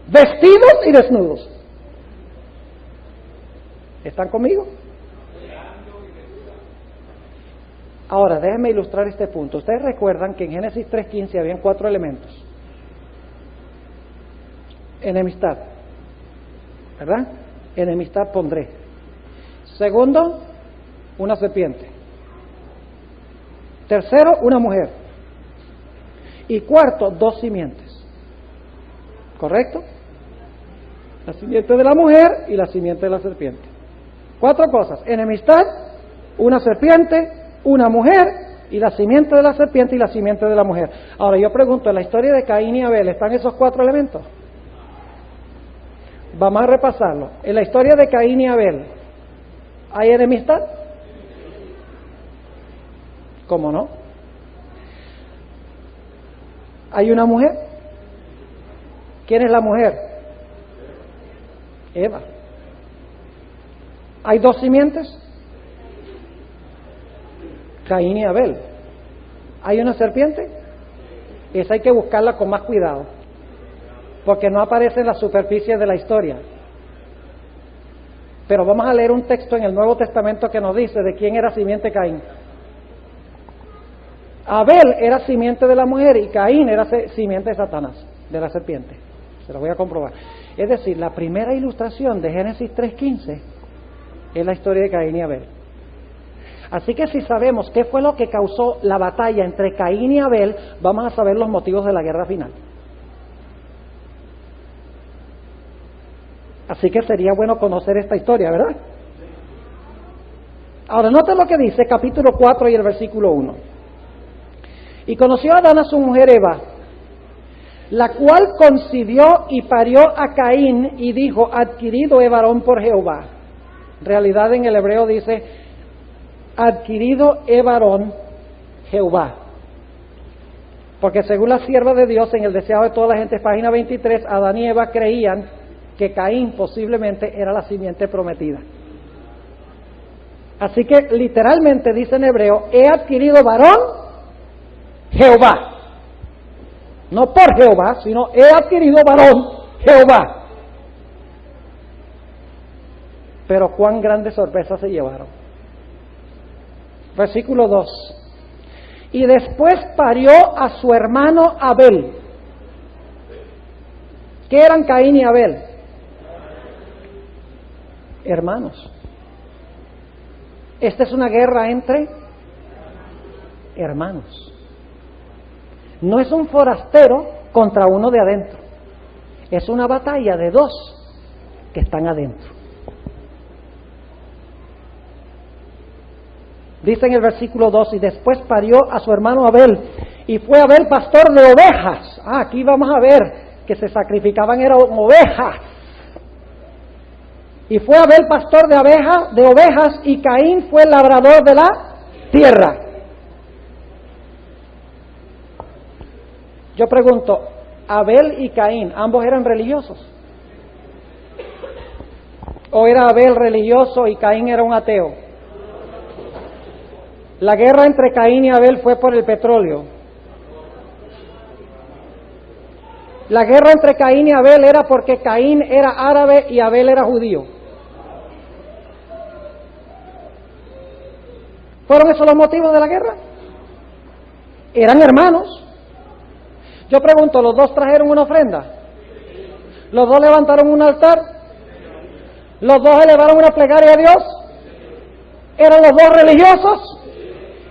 vestidos y desnudos. ¿Están conmigo? Ahora, déjenme ilustrar este punto. Ustedes recuerdan que en Génesis 3:15 habían 4 elementos. Enemistad, ¿verdad? Enemistad pondré. Segundo, una serpiente. Tercero, una mujer. Y cuarto, 2 simientes. ¿Correcto? La simiente de la mujer y la simiente de la serpiente. 4 cosas: enemistad, una serpiente, una mujer y la simiente de la serpiente y la simiente de la mujer. Ahora yo pregunto, ¿en la historia de Caín y Abel están esos 4 elementos? Vamos a repasarlo. En la historia de Caín y Abel, ¿hay enemistad? ¿Cómo no? ¿Hay una mujer? ¿Quién es la mujer? Eva. ¿Hay 2 simientes? Caín y Abel. ¿Hay una serpiente? Esa hay que buscarla con más cuidado, porque no aparece en la superficie de la historia. Pero vamos a leer un texto en el Nuevo Testamento que nos dice de quién era simiente Caín. Abel era simiente de la mujer y Caín era simiente de Satanás, de la serpiente. Se lo voy a comprobar. Es decir, la primera ilustración de Génesis 3:15 es la historia de Caín y Abel. Así que si sabemos qué fue lo que causó la batalla entre Caín y Abel, vamos a saber los motivos de la guerra final. Así que sería bueno conocer esta historia, ¿verdad? Ahora, noten lo que dice capítulo 4 y el versículo 1. Y conoció Adán a su mujer Eva, la cual concibió y parió a Caín y dijo: adquirido he varón por Jehová. En realidad en el hebreo dice: adquirido he varón Jehová. Porque según la sierva de Dios, en el deseado de toda la gente, página 23, Adán y Eva creían que Caín posiblemente era la simiente prometida. Así que literalmente dice en hebreo: he adquirido varón Jehová. No por Jehová, sino he adquirido varón Jehová. Pero cuán grande sorpresa se llevaron. Versículo 2. Y después parió a su hermano Abel. ¿Qué eran Caín y Abel? Hermanos. Esta es una guerra entre hermanos. No es un forastero contra uno de adentro. Es una batalla de dos que están adentro. Dice en el versículo 2, y después parió a su hermano Abel, y fue Abel pastor de ovejas. Aquí vamos a ver que se sacrificaban eran ovejas. Y fue Abel pastor de ovejas, y Caín fue labrador de la tierra. Yo pregunto, ¿Abel y Caín, ambos eran religiosos? ¿O era Abel religioso y Caín era un ateo? La guerra entre Caín y Abel fue por el petróleo. La guerra entre Caín y Abel era porque Caín era árabe y Abel era judío. ¿Fueron esos los motivos de la guerra? Eran hermanos. Yo pregunto, ¿los dos trajeron una ofrenda? ¿Los dos levantaron un altar? ¿Los dos elevaron una plegaria a Dios? ¿Eran los dos religiosos?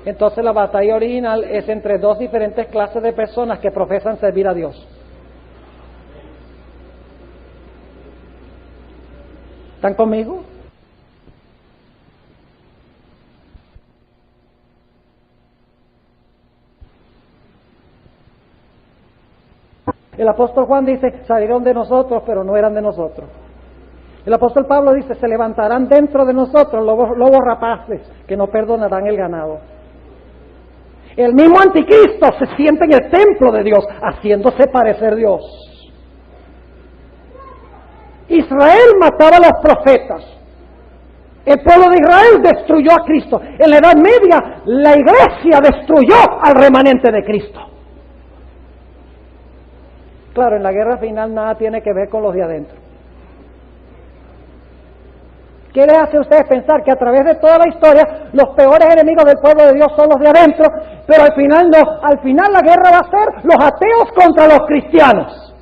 Entonces la batalla original es entre dos diferentes clases de personas que profesan servir a Dios. ¿Están conmigo? El apóstol Juan dice, salieron de nosotros, pero no eran de nosotros. El apóstol Pablo dice, se levantarán dentro de nosotros lobos rapaces que no perdonarán el ganado. El mismo anticristo se siente en el templo de Dios, haciéndose parecer Dios. Israel mataba a los profetas. El pueblo de Israel destruyó a Cristo. En la Edad Media, la iglesia destruyó al remanente de Cristo. Claro, en la guerra final nada tiene que ver con los de adentro. ¿Qué les hace a ustedes pensar que a través de toda la historia los peores enemigos del pueblo de Dios son los de adentro, pero al final no? Al final la guerra va a ser los ateos contra los cristianos.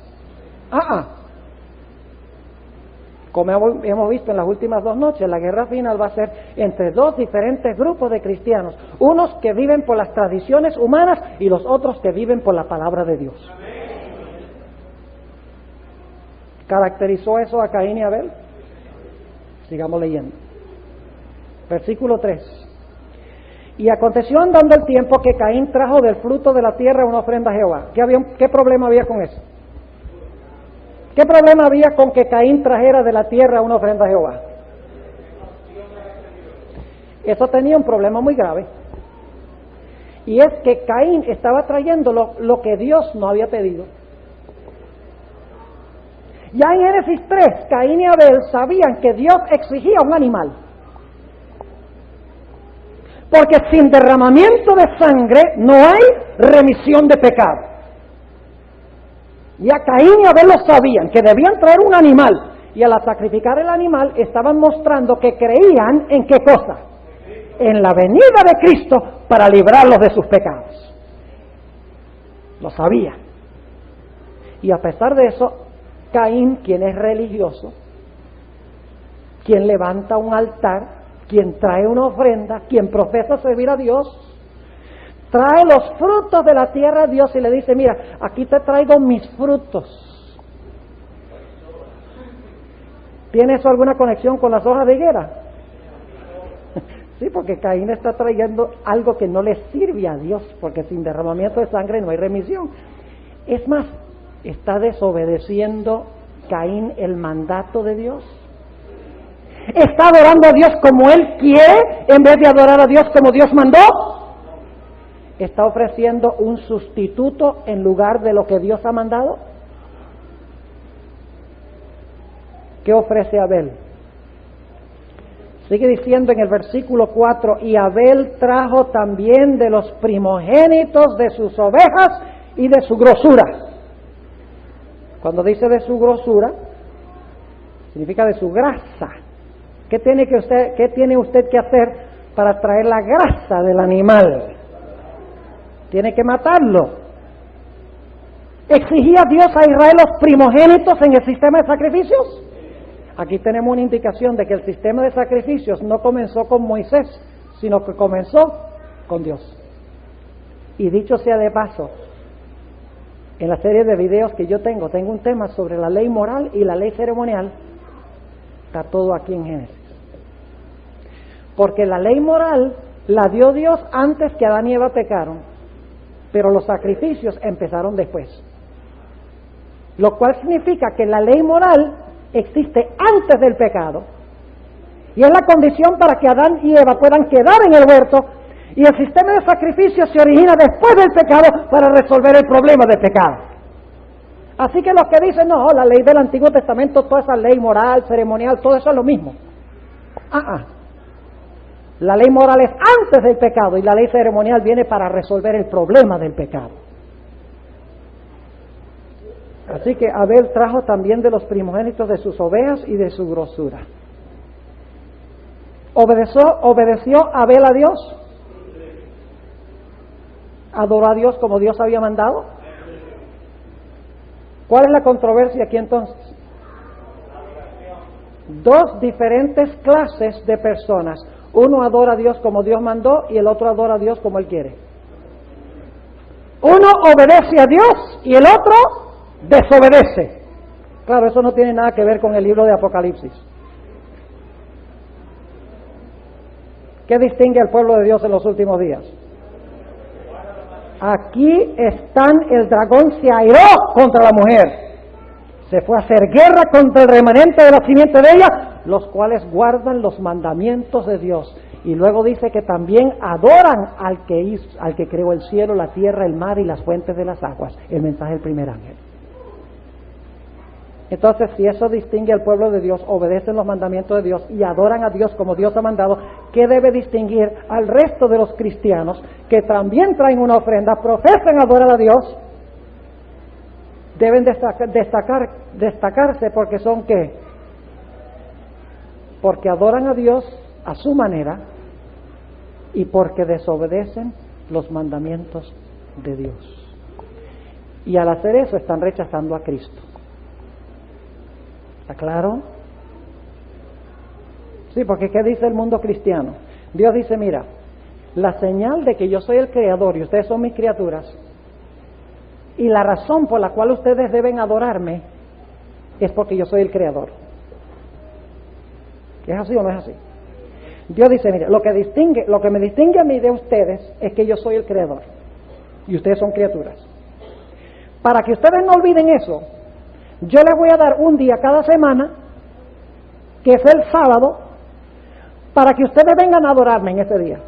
Como hemos visto en las últimas 2 noches, la guerra final va a ser entre dos diferentes grupos de cristianos. Unos que viven por las tradiciones humanas y los otros que viven por la palabra de Dios. ¿Caracterizó eso a Caín y Abel? Sigamos leyendo. Versículo 3. Y aconteció andando el tiempo que Caín trajo del fruto de la tierra una ofrenda a Jehová. ¿Qué problema había con eso? ¿Qué problema había con que Caín trajera de la tierra una ofrenda a Jehová? Eso tenía un problema muy grave. Y es que Caín estaba trayendo lo que Dios no había pedido. Ya en Génesis 3, Caín y Abel sabían que Dios exigía un animal. Porque sin derramamiento de sangre no hay remisión de pecado. Ya Caín y Abel lo sabían, que debían traer un animal. Y al sacrificar el animal estaban mostrando que creían en qué cosa. En la venida de Cristo para librarlos de sus pecados. Lo sabían. Y a pesar de eso, Caín, quien es religioso, quien levanta un altar, quien trae una ofrenda, quien profesa servir a Dios, trae los frutos de la tierra a Dios y le dice, mira, aquí te traigo mis frutos. ¿Tiene eso alguna conexión con las hojas de higuera? Sí, porque Caín está trayendo algo que no le sirve a Dios, porque sin derramamiento de sangre no hay remisión. Es más, ¿está desobedeciendo Caín el mandato de Dios? ¿Está adorando a Dios como él quiere en vez de adorar a Dios como Dios mandó? ¿Está ofreciendo un sustituto en lugar de lo que Dios ha mandado? ¿Qué ofrece Abel? Sigue diciendo en el versículo 4, y Abel trajo también de los primogénitos de sus ovejas y de su grosura. Cuando dice de su grosura, significa de su grasa. ¿Qué tiene usted que hacer para traer la grasa del animal? Tiene que matarlo. ¿Exigía Dios a Israel los primogénitos en el sistema de sacrificios? Aquí tenemos una indicación de que el sistema de sacrificios no comenzó con Moisés, sino que comenzó con Dios. Y dicho sea de paso, en la serie de videos que yo tengo un tema sobre la ley moral y la ley ceremonial. Está todo aquí en Génesis. Porque la ley moral la dio Dios antes que Adán y Eva pecaron, pero los sacrificios empezaron después. Lo cual significa que la ley moral existe antes del pecado. Y es la condición para que Adán y Eva puedan quedar en el huerto, y el sistema de sacrificios se origina después del pecado para resolver el problema del pecado. Así que los que dicen, no, la ley del Antiguo Testamento, toda esa ley moral, ceremonial, todo eso es lo mismo. La ley moral es antes del pecado y la ley ceremonial viene para resolver el problema del pecado. Así que Abel trajo también de los primogénitos de sus ovejas y de su grosura. ¿Obedeció Abel a Dios? ¿Adoró a Dios como Dios había mandado? ¿Cuál es la controversia aquí entonces? Dos diferentes clases de personas. Uno adora a Dios como Dios mandó y el otro adora a Dios como Él quiere. Uno obedece a Dios y el otro desobedece. Claro, eso no tiene nada que ver con el libro de Apocalipsis. ¿Qué distingue al pueblo de Dios en los últimos días? Aquí el dragón se airó contra la mujer. Se fue a hacer guerra contra el remanente de la simiente de ella, los cuales guardan los mandamientos de Dios. Y luego dice que también adoran al que creó el cielo, la tierra, el mar y las fuentes de las aguas. El mensaje del primer ángel. Entonces, si eso distingue al pueblo de Dios, obedecen los mandamientos de Dios y adoran a Dios como Dios ha mandado, ¿qué debe distinguir al resto de los cristianos que también traen una ofrenda, profesan adorar a Dios? Deben destacarse porque son ¿qué? Porque adoran a Dios a su manera y porque desobedecen los mandamientos de Dios. Y al hacer eso están rechazando a Cristo. ¿Está claro? Sí, porque ¿qué dice el mundo cristiano? Dios dice, mira, la señal de que yo soy el creador y ustedes son mis criaturas, y la razón por la cual ustedes deben adorarme es porque yo soy el creador. ¿Es así o no es así? Dios dice, mira, lo que me distingue a mí de ustedes es que yo soy el creador y ustedes son criaturas. Para que ustedes no olviden eso, yo les voy a dar un día cada semana, que es el sábado, para que ustedes vengan a adorarme en ese día.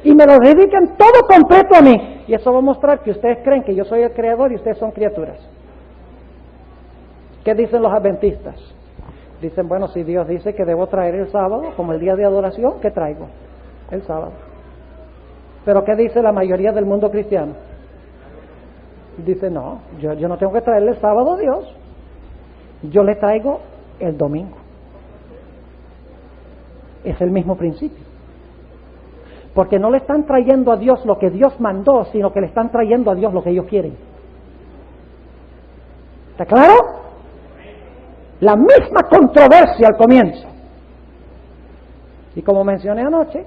Y me lo dediquen todo completo a mí. Y eso va a mostrar que ustedes creen que yo soy el creador y ustedes son criaturas. ¿Qué dicen los adventistas? Dicen, bueno, si Dios dice que debo traer el sábado como el día de adoración, ¿qué traigo? El sábado. Pero ¿qué dice la mayoría del mundo cristiano? Dice, no, yo no tengo que traerle el sábado a Dios. Yo le traigo el domingo. Es el mismo principio. Porque no le están trayendo a Dios lo que Dios mandó, sino que le están trayendo a Dios lo que ellos quieren. ¿Está claro? La misma controversia al comienzo. Y como mencioné anoche,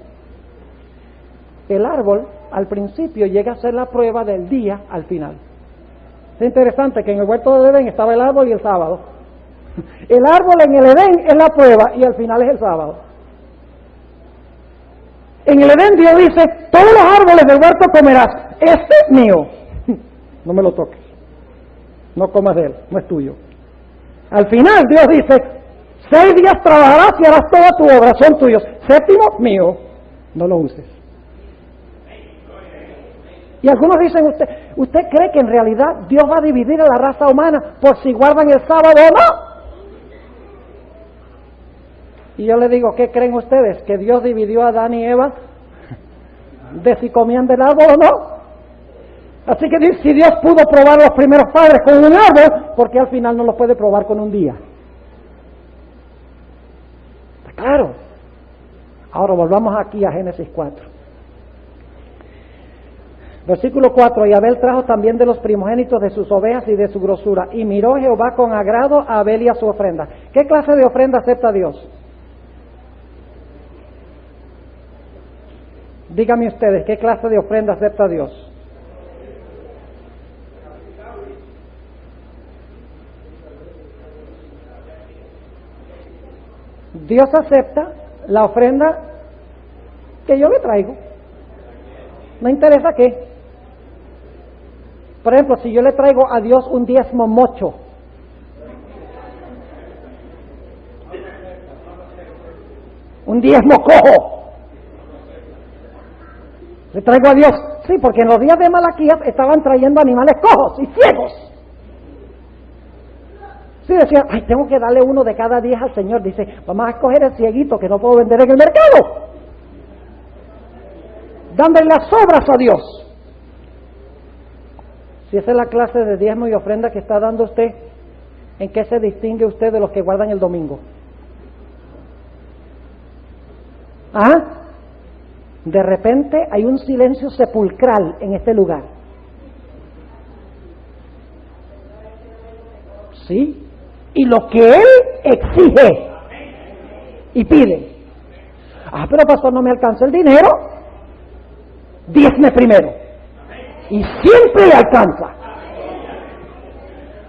el árbol al principio llega a ser la prueba del día al final. Es interesante que en el huerto de Edén estaba el árbol y el sábado. El árbol en el Edén es la prueba y al final es el sábado. En el Edén Dios dice, todos los árboles del huerto comerás, este es mío. No me lo toques. No comas de él, no es tuyo. Al final Dios dice, 6 días trabajarás y harás toda tu obra, son tuyos. 7º, mío, no lo uses. Y algunos dicen, ¿usted cree que en realidad Dios va a dividir a la raza humana por si guardan el sábado o no? Y yo le digo, ¿qué creen ustedes? ¿Que Dios dividió a Adán y Eva de si comían del árbol o no? Así que si Dios pudo probar a los primeros padres con un árbol, ¿por qué al final no lo puede probar con un día? ¿Está claro? Ahora volvamos aquí a Génesis 4. Versículo 4, y Abel trajo también de los primogénitos de sus ovejas y de su grosura, y miró Jehová con agrado a Abel y a su ofrenda. ¿Qué clase de ofrenda acepta Dios? Díganme ustedes, ¿qué clase de ofrenda acepta Dios? Dios acepta la ofrenda que yo le traigo. No interesa qué. Por ejemplo, si yo le traigo a Dios un diezmo mocho, un diezmo cojo, le traigo a Dios. Sí, porque en los días de Malaquías estaban trayendo animales cojos y ciegos. Sí, decía, ay, tengo que darle uno de cada 10 al Señor. Dice, vamos a escoger el cieguito que no puedo vender en el mercado. Dándole las obras a Dios. Si esa es la clase de diezmo y ofrenda que está dando usted, ¿en qué se distingue usted de los que guardan el domingo? ¿Ah? De repente hay un silencio sepulcral en este lugar. ¿Sí? Y lo que Él exige y pide. Ah, pero pastor, no me alcanza el dinero. Diezme primero. Y siempre le alcanza.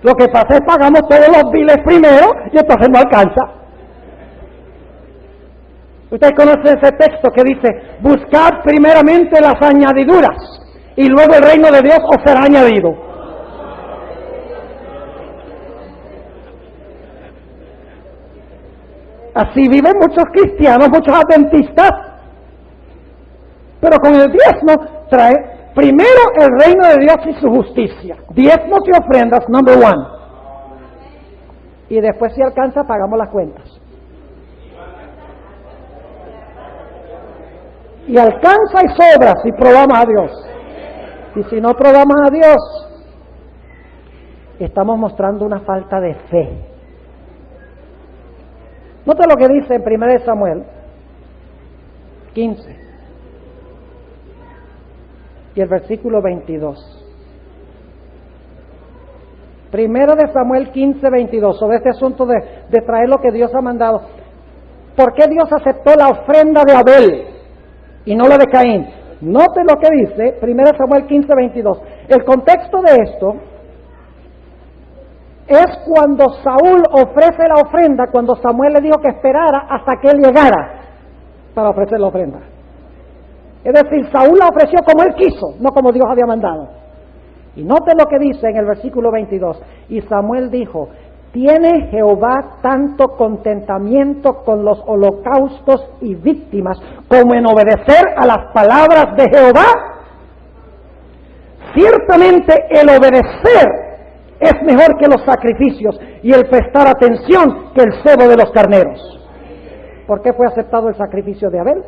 Lo que pasa es que pagamos todos los biles primero y entonces no alcanza. Ustedes conocen ese texto que dice, buscad primeramente las añadiduras y luego el reino de Dios os será añadido. Así viven muchos cristianos, muchos adventistas, pero con el diezmo trae primero el reino de Dios y su justicia. Diezmos y ofrendas, number one. Y después si alcanza, pagamos las cuentas. Y alcanza y sobra si probamos a Dios. Y si no probamos a Dios, estamos mostrando una falta de fe. Nota lo que dice en 1 Samuel 15 y el versículo 22. 1 Samuel 15, 22, sobre este asunto de traer lo que Dios ha mandado. ¿Por qué Dios aceptó la ofrenda de Abel y no la de Caín? Note lo que dice 1 Samuel 15, 22. El contexto de esto es cuando Saúl ofrece la ofrenda, cuando Samuel le dijo que esperara hasta que él llegara para ofrecer la ofrenda. Es decir, Saúl la ofreció como él quiso, no como Dios había mandado. Y note lo que dice en el versículo 22. Y Samuel dijo, ¿tiene Jehová tanto contentamiento con los holocaustos y víctimas como en obedecer a las palabras de Jehová? Ciertamente el obedecer es mejor que los sacrificios y el prestar atención que el cebo de los carneros. ¿Por qué fue aceptado el sacrificio de Abel?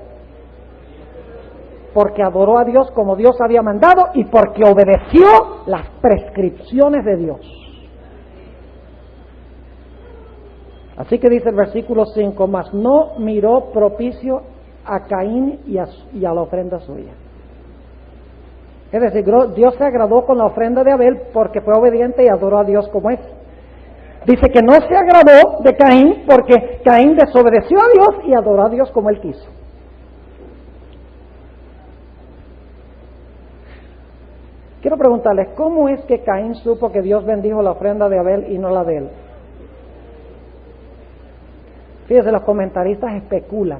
Porque adoró a Dios como Dios había mandado y porque obedeció las prescripciones de Dios. Así que dice el versículo 5, mas no miró propicio a Caín y a la ofrenda suya. Es decir, Dios se agradó con la ofrenda de Abel porque fue obediente y adoró a Dios como es. Dice que no se agradó de Caín porque Caín desobedeció a Dios y adoró a Dios como él quiso. Quiero preguntarles, ¿cómo es que Caín supo que Dios bendijo la ofrenda de Abel y no la de él? Fíjense, los comentaristas especulan.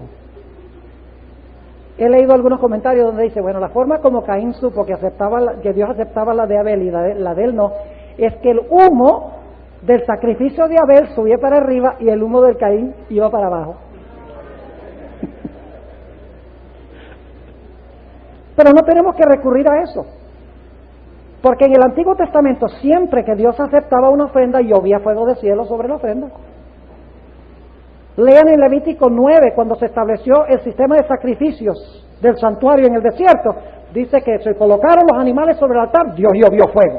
He leído algunos comentarios donde dice, bueno, la forma como Caín supo que Dios aceptaba la de Abel y la de él no, es que el humo del sacrificio de Abel subía para arriba y el humo del Caín iba para abajo. Pero no tenemos que recurrir a eso, porque en el Antiguo Testamento siempre que Dios aceptaba una ofrenda, llovía fuego del cielo sobre la ofrenda. Lean en Levítico 9, cuando se estableció el sistema de sacrificios del santuario en el desierto, dice que se colocaron los animales sobre el altar, Dios llovió fuego.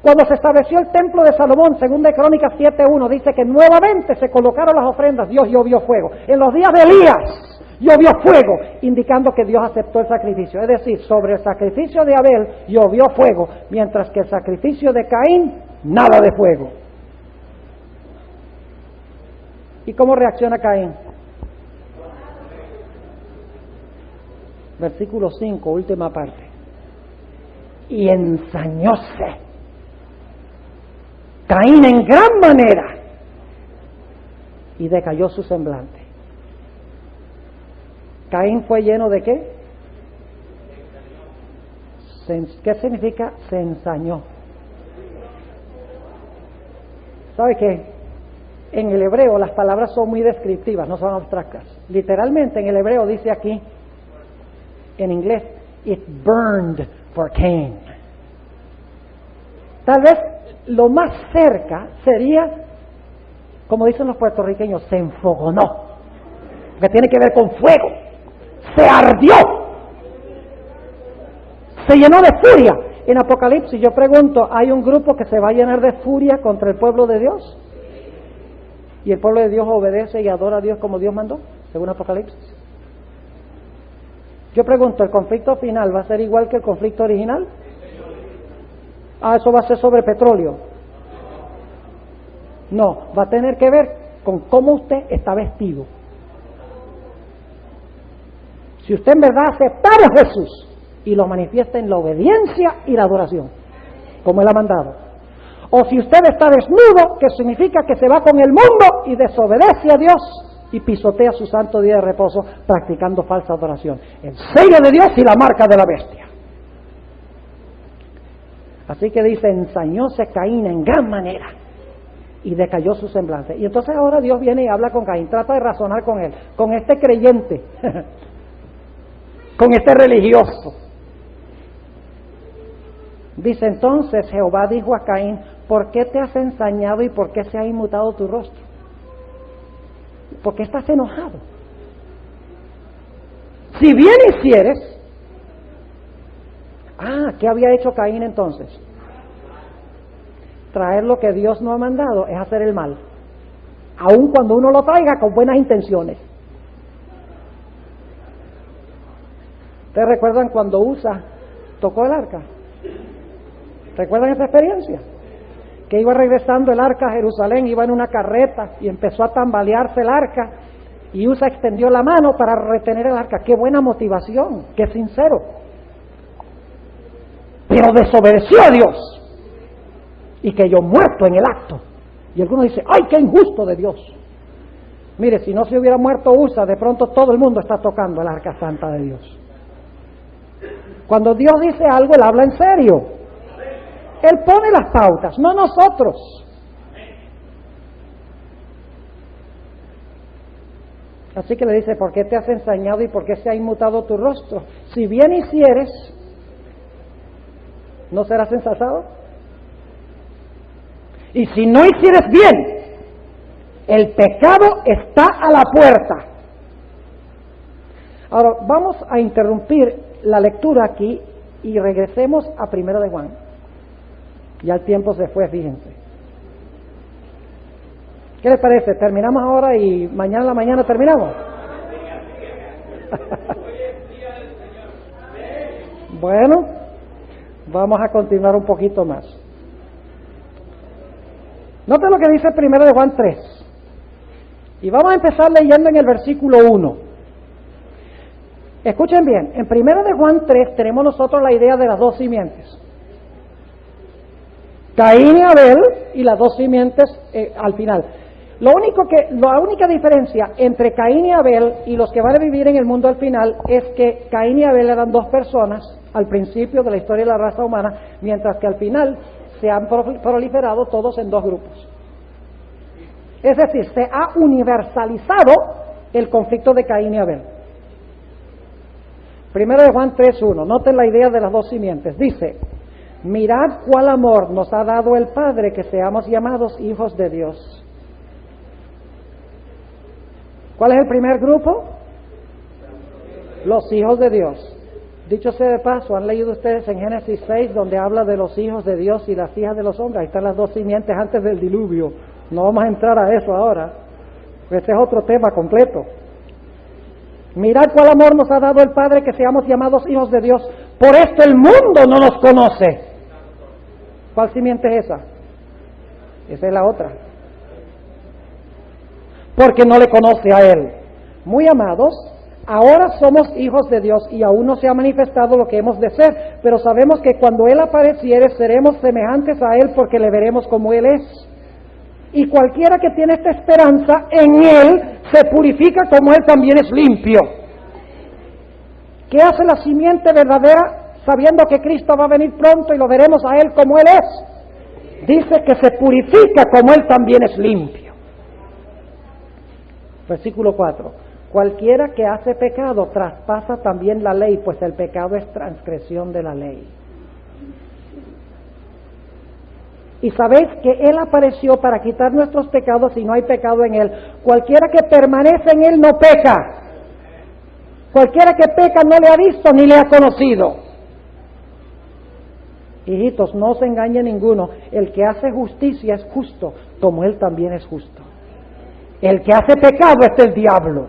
Cuando se estableció el templo de Salomón, según de Crónicas 7:1, dice que nuevamente se colocaron las ofrendas, Dios llovió fuego. En los días de Elías, llovió fuego, indicando que Dios aceptó el sacrificio. Es decir, sobre el sacrificio de Abel llovió fuego, mientras que el sacrificio de Caín, nada de fuego. ¿Y cómo reacciona Caín? Versículo 5, última parte. Y ensañóse Caín en gran manera, y decayó su semblante. Caín fue lleno de ¿qué? ¿Qué significa? Se ensañó. ¿Sabe qué? En el hebreo las palabras son muy descriptivas, no son abstractas. Literalmente en el hebreo dice aquí, en inglés, it burned for Cain. Tal vez lo más cerca sería, como dicen los puertorriqueños, se enfogonó, que tiene que ver con fuego, se ardió, se llenó de furia. En Apocalipsis yo pregunto, ¿hay un grupo que se va a llenar de furia contra el pueblo de Dios? Y el pueblo de Dios obedece y adora a Dios como Dios mandó, según Apocalipsis. Yo pregunto, ¿el conflicto final va a ser igual que el conflicto original? Eso va a ser sobre petróleo. No, va a tener que ver con cómo usted está vestido. Si usted en verdad aceptara a Jesús y lo manifiesta en la obediencia y la adoración, como Él ha mandado. O si usted está desnudo, que significa que se va con el mundo y desobedece a Dios y pisotea su santo día de reposo practicando falsa adoración. El sello de Dios y la marca de la bestia. Así que dice, ensañóse Caín en gran manera y decayó su semblante. Y entonces ahora Dios viene y habla con Caín, trata de razonar con él, con este creyente, con este religioso. Dice entonces Jehová dijo a Caín, ¿por qué te has ensañado y por qué se ha inmutado tu rostro? ¿Por qué estás enojado? Si bien hicieres, ¿qué había hecho Caín entonces? Traer lo que Dios no ha mandado es hacer el mal, aun cuando uno lo traiga con buenas intenciones. ¿Ustedes recuerdan cuando Usa tocó el arca? ¿Recuerdan esa experiencia? Que iba regresando el arca a Jerusalén, iba en una carreta y empezó a tambalearse el arca y Usa extendió la mano para retener el arca. ¡Qué buena motivación! ¡Qué sincero! Pero desobedeció a Dios y cayó muerto en el acto. Y algunos dicen, ¡ay, qué injusto de Dios! Mire, si no se hubiera muerto Usa, de pronto todo el mundo está tocando el arca santa de Dios. Cuando Dios dice algo, Él habla en serio. Él pone las pautas, no nosotros. Así que le dice, ¿por qué te has ensañado y por qué se ha inmutado tu rostro? Si bien hicieres, ¿no serás ensalzado? Y si no hicieres bien, el pecado está a la puerta. Ahora, vamos a interrumpir la lectura aquí y regresemos a 1 de Juan. Ya el tiempo se fue, fíjense. ¿Qué les parece? ¿Terminamos ahora y mañana en la mañana terminamos? Bueno, vamos a continuar un poquito más. Noten lo que dice 1 de Juan 3. Y vamos a empezar leyendo en el versículo 1. Escuchen bien, en 1 de Juan 3 tenemos nosotros la idea de las dos simientes. Caín y Abel y las dos simientes al final. La única diferencia entre Caín y Abel y los que van a vivir en el mundo al final es que Caín y Abel eran dos personas al principio de la historia de la raza humana, mientras que al final se han proliferado todos en dos grupos. Es decir, se ha universalizado el conflicto de Caín y Abel. 1 de Juan 3:1, noten la idea de las dos simientes. Dice, mirad cuál amor nos ha dado el Padre que seamos llamados hijos de Dios. ¿Cuál es el primer grupo? Los hijos de Dios. Dicho sea de paso, ¿han leído ustedes en Génesis 6 donde habla de los hijos de Dios y las hijas de los hombres? Ahí están las dos simientes antes del diluvio. No vamos a entrar a eso ahora. Ese es otro tema completo. Mirad cuál amor nos ha dado el Padre, que seamos llamados hijos de Dios. Por esto el mundo no nos conoce. ¿Cuál simiente es esa? Esa es la otra. Porque no le conoce a Él. Muy amados, ahora somos hijos de Dios y aún no se ha manifestado lo que hemos de ser, pero sabemos que cuando Él apareciere seremos semejantes a Él porque le veremos como Él es. Y cualquiera que tiene esta esperanza en Él se purifica como Él también es limpio. ¿Qué hace la simiente verdadera sabiendo que Cristo va a venir pronto y lo veremos a Él como Él es? Dice que se purifica como Él también es limpio. Versículo 4. Cualquiera que hace pecado traspasa también la ley, pues el pecado es transgresión de la ley. Y sabéis que Él apareció para quitar nuestros pecados y no hay pecado en Él. Cualquiera que permanece en Él no peca. Cualquiera que peca no le ha visto ni le ha conocido. Hijitos, no se engañe ninguno. El que hace justicia es justo, como Él también es justo. El que hace pecado es del diablo.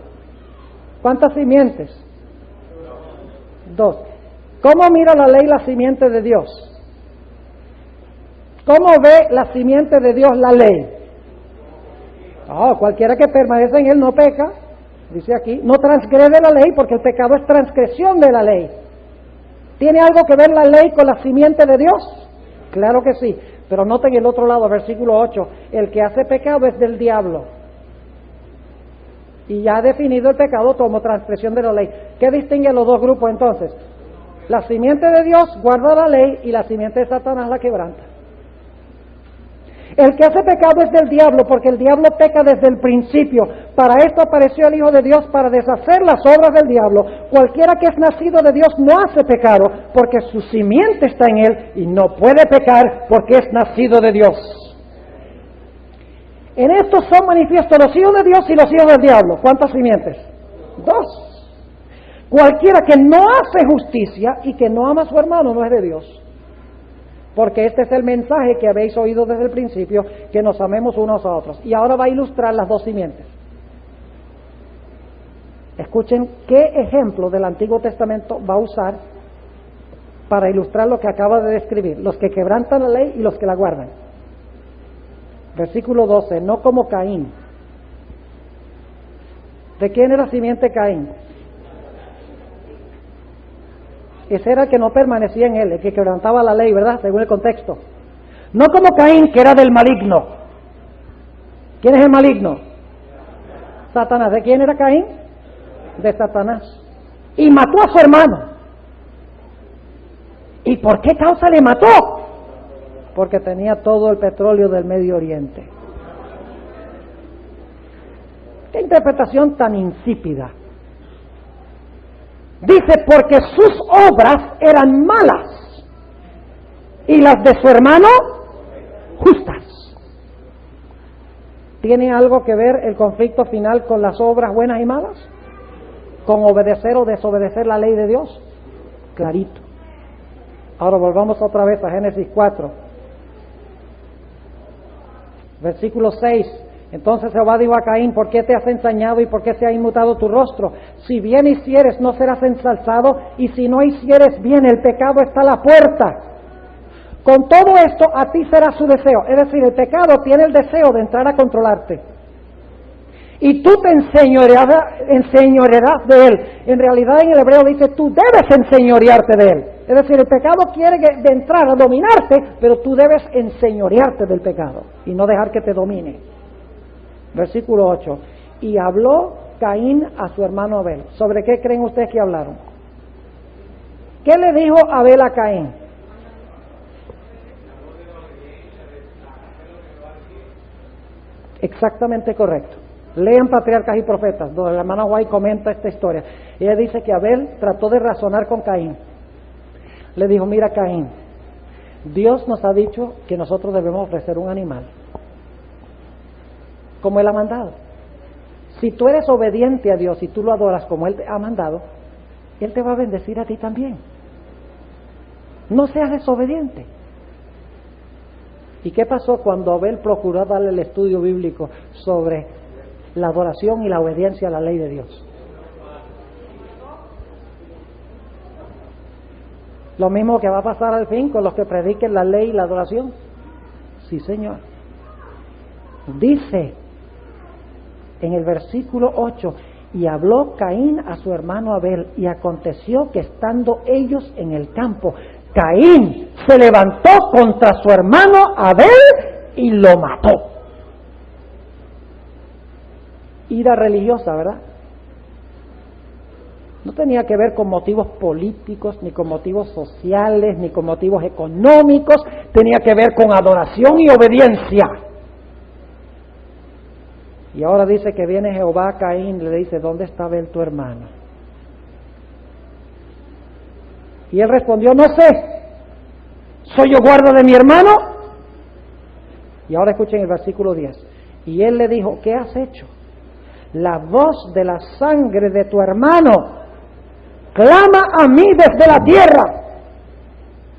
¿Cuántas simientes? 2. ¿Cómo mira la ley la simiente de Dios? ¿Cómo ve la simiente de Dios la ley? Cualquiera que permanece en Él no peca, dice aquí, no transgrede la ley porque el pecado es transgresión de la ley. ¿Tiene algo que ver la ley con la simiente de Dios? Claro que sí, pero noten el otro lado, versículo 8, el que hace pecado es del diablo. Y ya ha definido el pecado como transgresión de la ley. ¿Qué distingue a los dos grupos entonces? La simiente de Dios guarda la ley y la simiente de Satanás la quebranta. El que hace pecado es del diablo, porque el diablo peca desde el principio. Para esto apareció el Hijo de Dios, para deshacer las obras del diablo. Cualquiera que es nacido de Dios no hace pecado, porque su simiente está en él y no puede pecar porque es nacido de Dios. En esto son manifiestos los hijos de Dios y los hijos del diablo. ¿Cuántas simientes? 2. Cualquiera que no hace justicia y que no ama a su hermano no es de Dios. Porque este es el mensaje que habéis oído desde el principio, que nos amemos unos a otros. Y ahora va a ilustrar las dos simientes. Escuchen qué ejemplo del Antiguo Testamento va a usar para ilustrar lo que acaba de describir. Los que quebrantan la ley y los que la guardan. Versículo 12, no como Caín. ¿De quién era simiente Caín? Ese era el que no permanecía en él, el que quebrantaba la ley, ¿verdad? Según el contexto. No como Caín, que era del maligno. ¿Quién es el maligno? Satanás. ¿De quién era Caín? De Satanás. Y mató a su hermano. ¿Y por qué causa le mató? Porque tenía todo el petróleo del Medio Oriente. Qué interpretación tan insípida. Dice, porque sus obras eran malas y las de su hermano justas. ¿Tiene algo que ver el conflicto final con las obras buenas y malas? ¿Con obedecer o desobedecer la ley de Dios? Clarito. Ahora volvamos otra vez a Génesis 4. Versículo 6. Entonces Jehová dijo a Caín, ¿por qué te has ensañado y por qué se ha inmutado tu rostro? Si bien hicieres, no serás ensalzado, y si no hicieres bien, el pecado está a la puerta. Con todo esto, a ti será su deseo. Es decir, el pecado tiene el deseo de entrar a controlarte. Y tú te enseñorearás de él. En realidad en el hebreo dice, tú debes enseñorearte de él. Es decir, el pecado quiere de entrar a dominarte, pero tú debes enseñorearte del pecado y no dejar que te domine. Versículo 8. Y habló Caín a su hermano Abel. ¿Sobre qué creen ustedes que hablaron? ¿Qué le dijo Abel a Caín? Exactamente correcto. Lean Patriarcas y Profetas, donde la hermana White comenta esta historia. Ella dice que Abel trató de razonar con Caín. Le dijo, mira Caín, Dios nos ha dicho que nosotros debemos ofrecer un animal, como Él ha mandado. Si tú eres obediente a Dios y tú lo adoras como Él te ha mandado, Él te va a bendecir a ti también. No seas desobediente. ¿Y qué pasó cuando Abel procuró darle el estudio bíblico sobre la adoración y la obediencia a la ley de Dios? Lo mismo que va a pasar al fin con los que prediquen la ley y la adoración. Sí, Señor. Dice en el versículo 8, y habló Caín a su hermano Abel, y aconteció que estando ellos en el campo, Caín se levantó contra su hermano Abel y lo mató. Ira religiosa, ¿verdad? No tenía que ver con motivos políticos, ni con motivos sociales, ni con motivos económicos, tenía que ver con adoración y obediencia. Y ahora dice que viene Jehová a Caín y le dice, ¿dónde está Abel tu hermano? Y él respondió, no sé, ¿soy yo guarda de mi hermano? Y ahora escuchen el versículo 10. Y él le dijo, ¿qué has hecho? La voz de la sangre de tu hermano clama a mí desde la tierra.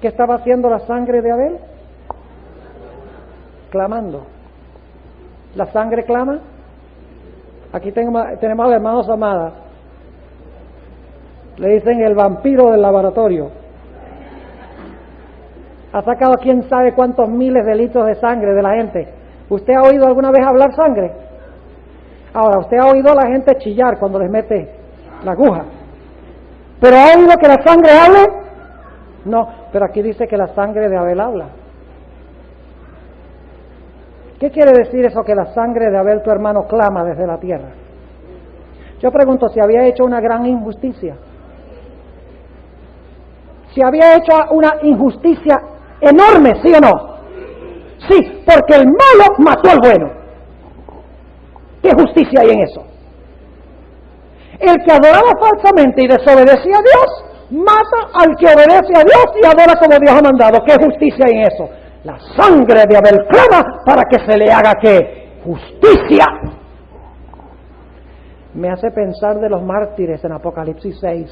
¿Qué estaba haciendo la sangre de Abel? Clamando. ¿La sangre clama? Aquí tenemos a los hermanos Amada. Le dicen el vampiro del laboratorio. Ha sacado quién sabe cuántos miles de litros de sangre de la gente. ¿Usted ha oído alguna vez hablar sangre? Ahora, ¿usted ha oído a la gente chillar cuando les mete la aguja? ¿Pero ha oído que la sangre hable? No, pero aquí dice que la sangre de Abel habla. ¿Qué quiere decir eso que la sangre de Abel tu hermano clama desde la tierra? Yo pregunto si había hecho una gran injusticia. Si había hecho una injusticia enorme, ¿sí o no? Sí, porque el malo mató al bueno. ¿Qué justicia hay en eso? El que adoraba falsamente y desobedecía a Dios, mata al que obedece a Dios y adora como Dios ha mandado. ¿Qué justicia hay en eso? La sangre de Abel clama para que se le haga ¿qué? Justicia. Me hace pensar de los mártires en Apocalipsis 6,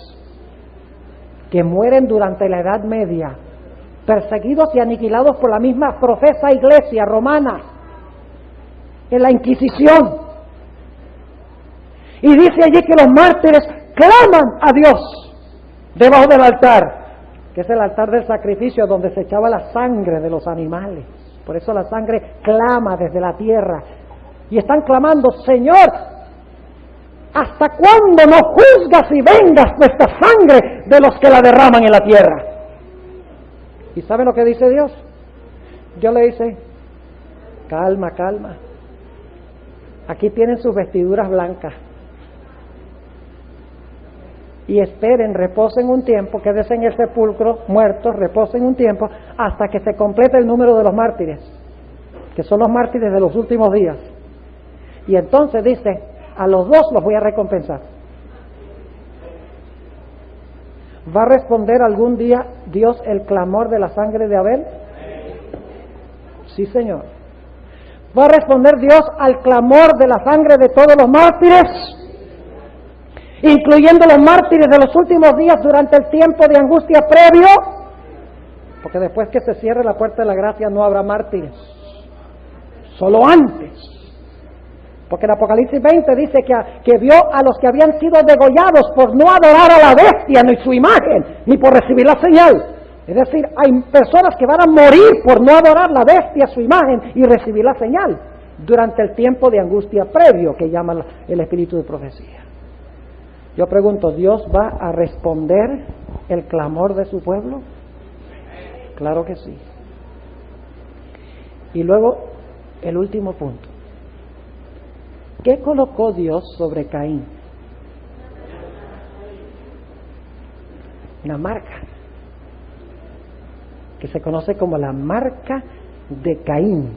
que mueren durante la Edad Media, perseguidos y aniquilados por la misma profesa iglesia romana, en la Inquisición. Y dice allí que los mártires claman a Dios debajo del altar, que es el altar del sacrificio donde se echaba la sangre de los animales. Por eso la sangre clama desde la tierra. Y están clamando, Señor, ¿hasta cuándo no juzgas y vengas nuestra sangre de los que la derraman en la tierra? ¿Y saben lo que dice Dios? Dios le dice, calma, calma. Aquí tienen sus vestiduras blancas. Y esperen, reposen un tiempo, quédense en el sepulcro, muertos, reposen un tiempo, hasta que se complete el número de los mártires, que son los mártires de los últimos días. Y entonces dice, a los dos los voy a recompensar. ¿Va a responder algún día Dios el clamor de la sangre de Abel? Sí, Señor. ¿Va a responder Dios al clamor de la sangre de todos los mártires? Incluyendo los mártires de los últimos días durante el tiempo de angustia previo, porque después que se cierre la puerta de la gracia no habrá mártires, solo antes, porque en Apocalipsis 20 dice que vio a los que habían sido degollados por no adorar a la bestia ni su imagen, ni por recibir la señal. Es decir, hay personas que van a morir por no adorar la bestia, su imagen y recibir la señal durante el tiempo de angustia previo que llama el espíritu de profecía. Yo pregunto, ¿Dios va a responder el clamor de su pueblo? Claro que sí. Y luego, el último punto. ¿Qué colocó Dios sobre Caín? Una marca, que se conoce como la marca de Caín.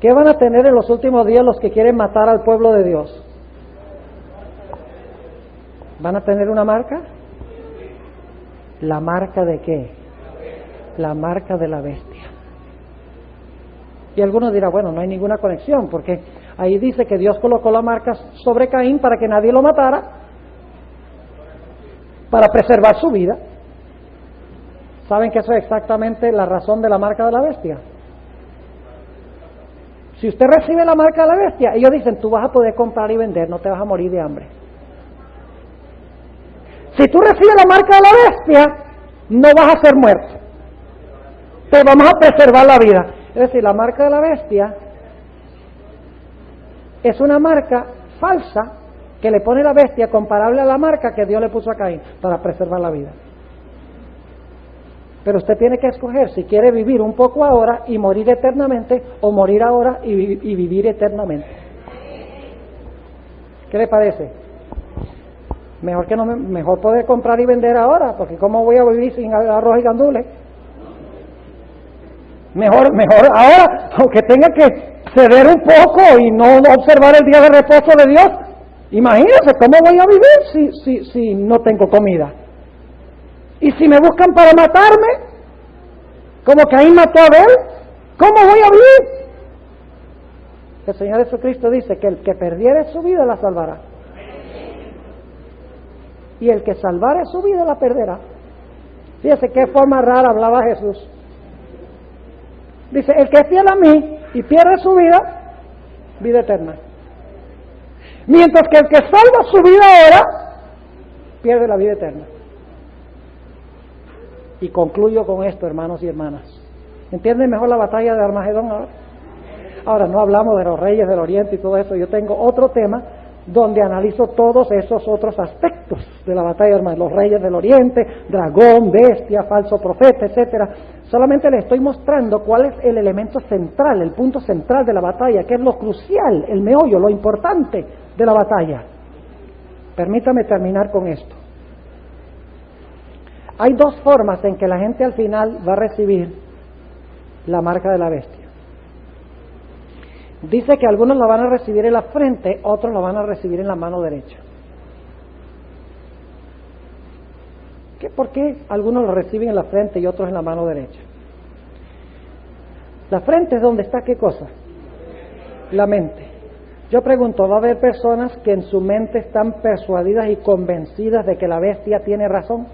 ¿Qué van a tener en los últimos días los que quieren matar al pueblo de Dios? ¿Van a tener una marca? ¿La marca de qué? La marca de la bestia. Y algunos dirán, bueno, no hay ninguna conexión, porque ahí dice que Dios colocó la marca sobre Caín para que nadie lo matara, para preservar su vida. ¿Saben que eso es exactamente la razón de la marca de la bestia? Si usted recibe la marca de la bestia, ellos dicen, tú vas a poder comprar y vender, no te vas a morir de hambre. Si tú recibes la marca de la bestia, no vas a ser muerto. Te vamos a preservar la vida. Es decir, la marca de la bestia es una marca falsa que le pone la bestia comparable a la marca que Dios le puso a Caín para preservar la vida. Pero usted tiene que escoger si quiere vivir un poco ahora y morir eternamente, o morir ahora y vivir eternamente. ¿Qué le parece? Mejor poder comprar y vender ahora, porque ¿cómo voy a vivir sin arroz y gandules? Mejor ahora, aunque tenga que ceder un poco y no observar el día de reposo de Dios. Imagínense, ¿cómo voy a vivir si no tengo comida? Y si me buscan para matarme, como Caín mató a Abel, ¿cómo voy a vivir? El Señor Jesucristo dice que el que perdiere su vida la salvará. Y el que salvare su vida la perderá. Fíjese qué forma rara hablaba Jesús. Dice, el que es fiel a mí y pierde su vida, vida eterna. Mientras que el que salva su vida ahora, pierde la vida eterna. Y concluyo con esto, hermanos y hermanas. ¿Entienden mejor la batalla de Armagedón ahora? Ahora, no hablamos de los reyes del Oriente y todo eso. Yo tengo otro tema donde analizo todos esos otros aspectos de la batalla de Armagedón. Los reyes del Oriente, dragón, bestia, falso profeta, etcétera. Solamente les estoy mostrando cuál es el elemento central, el punto central de la batalla, que es lo crucial, el meollo, lo importante de la batalla. Permítame terminar con esto. Hay dos formas en que la gente al final va a recibir la marca de la bestia. Dice que algunos la van a recibir en la frente, otros la van a recibir en la mano derecha. ¿Por qué algunos lo reciben en la frente y otros en la mano derecha? La frente es donde está, ¿qué cosa? La mente. Yo pregunto, ¿va a haber personas que en su mente están persuadidas y convencidas de que la bestia tiene razón?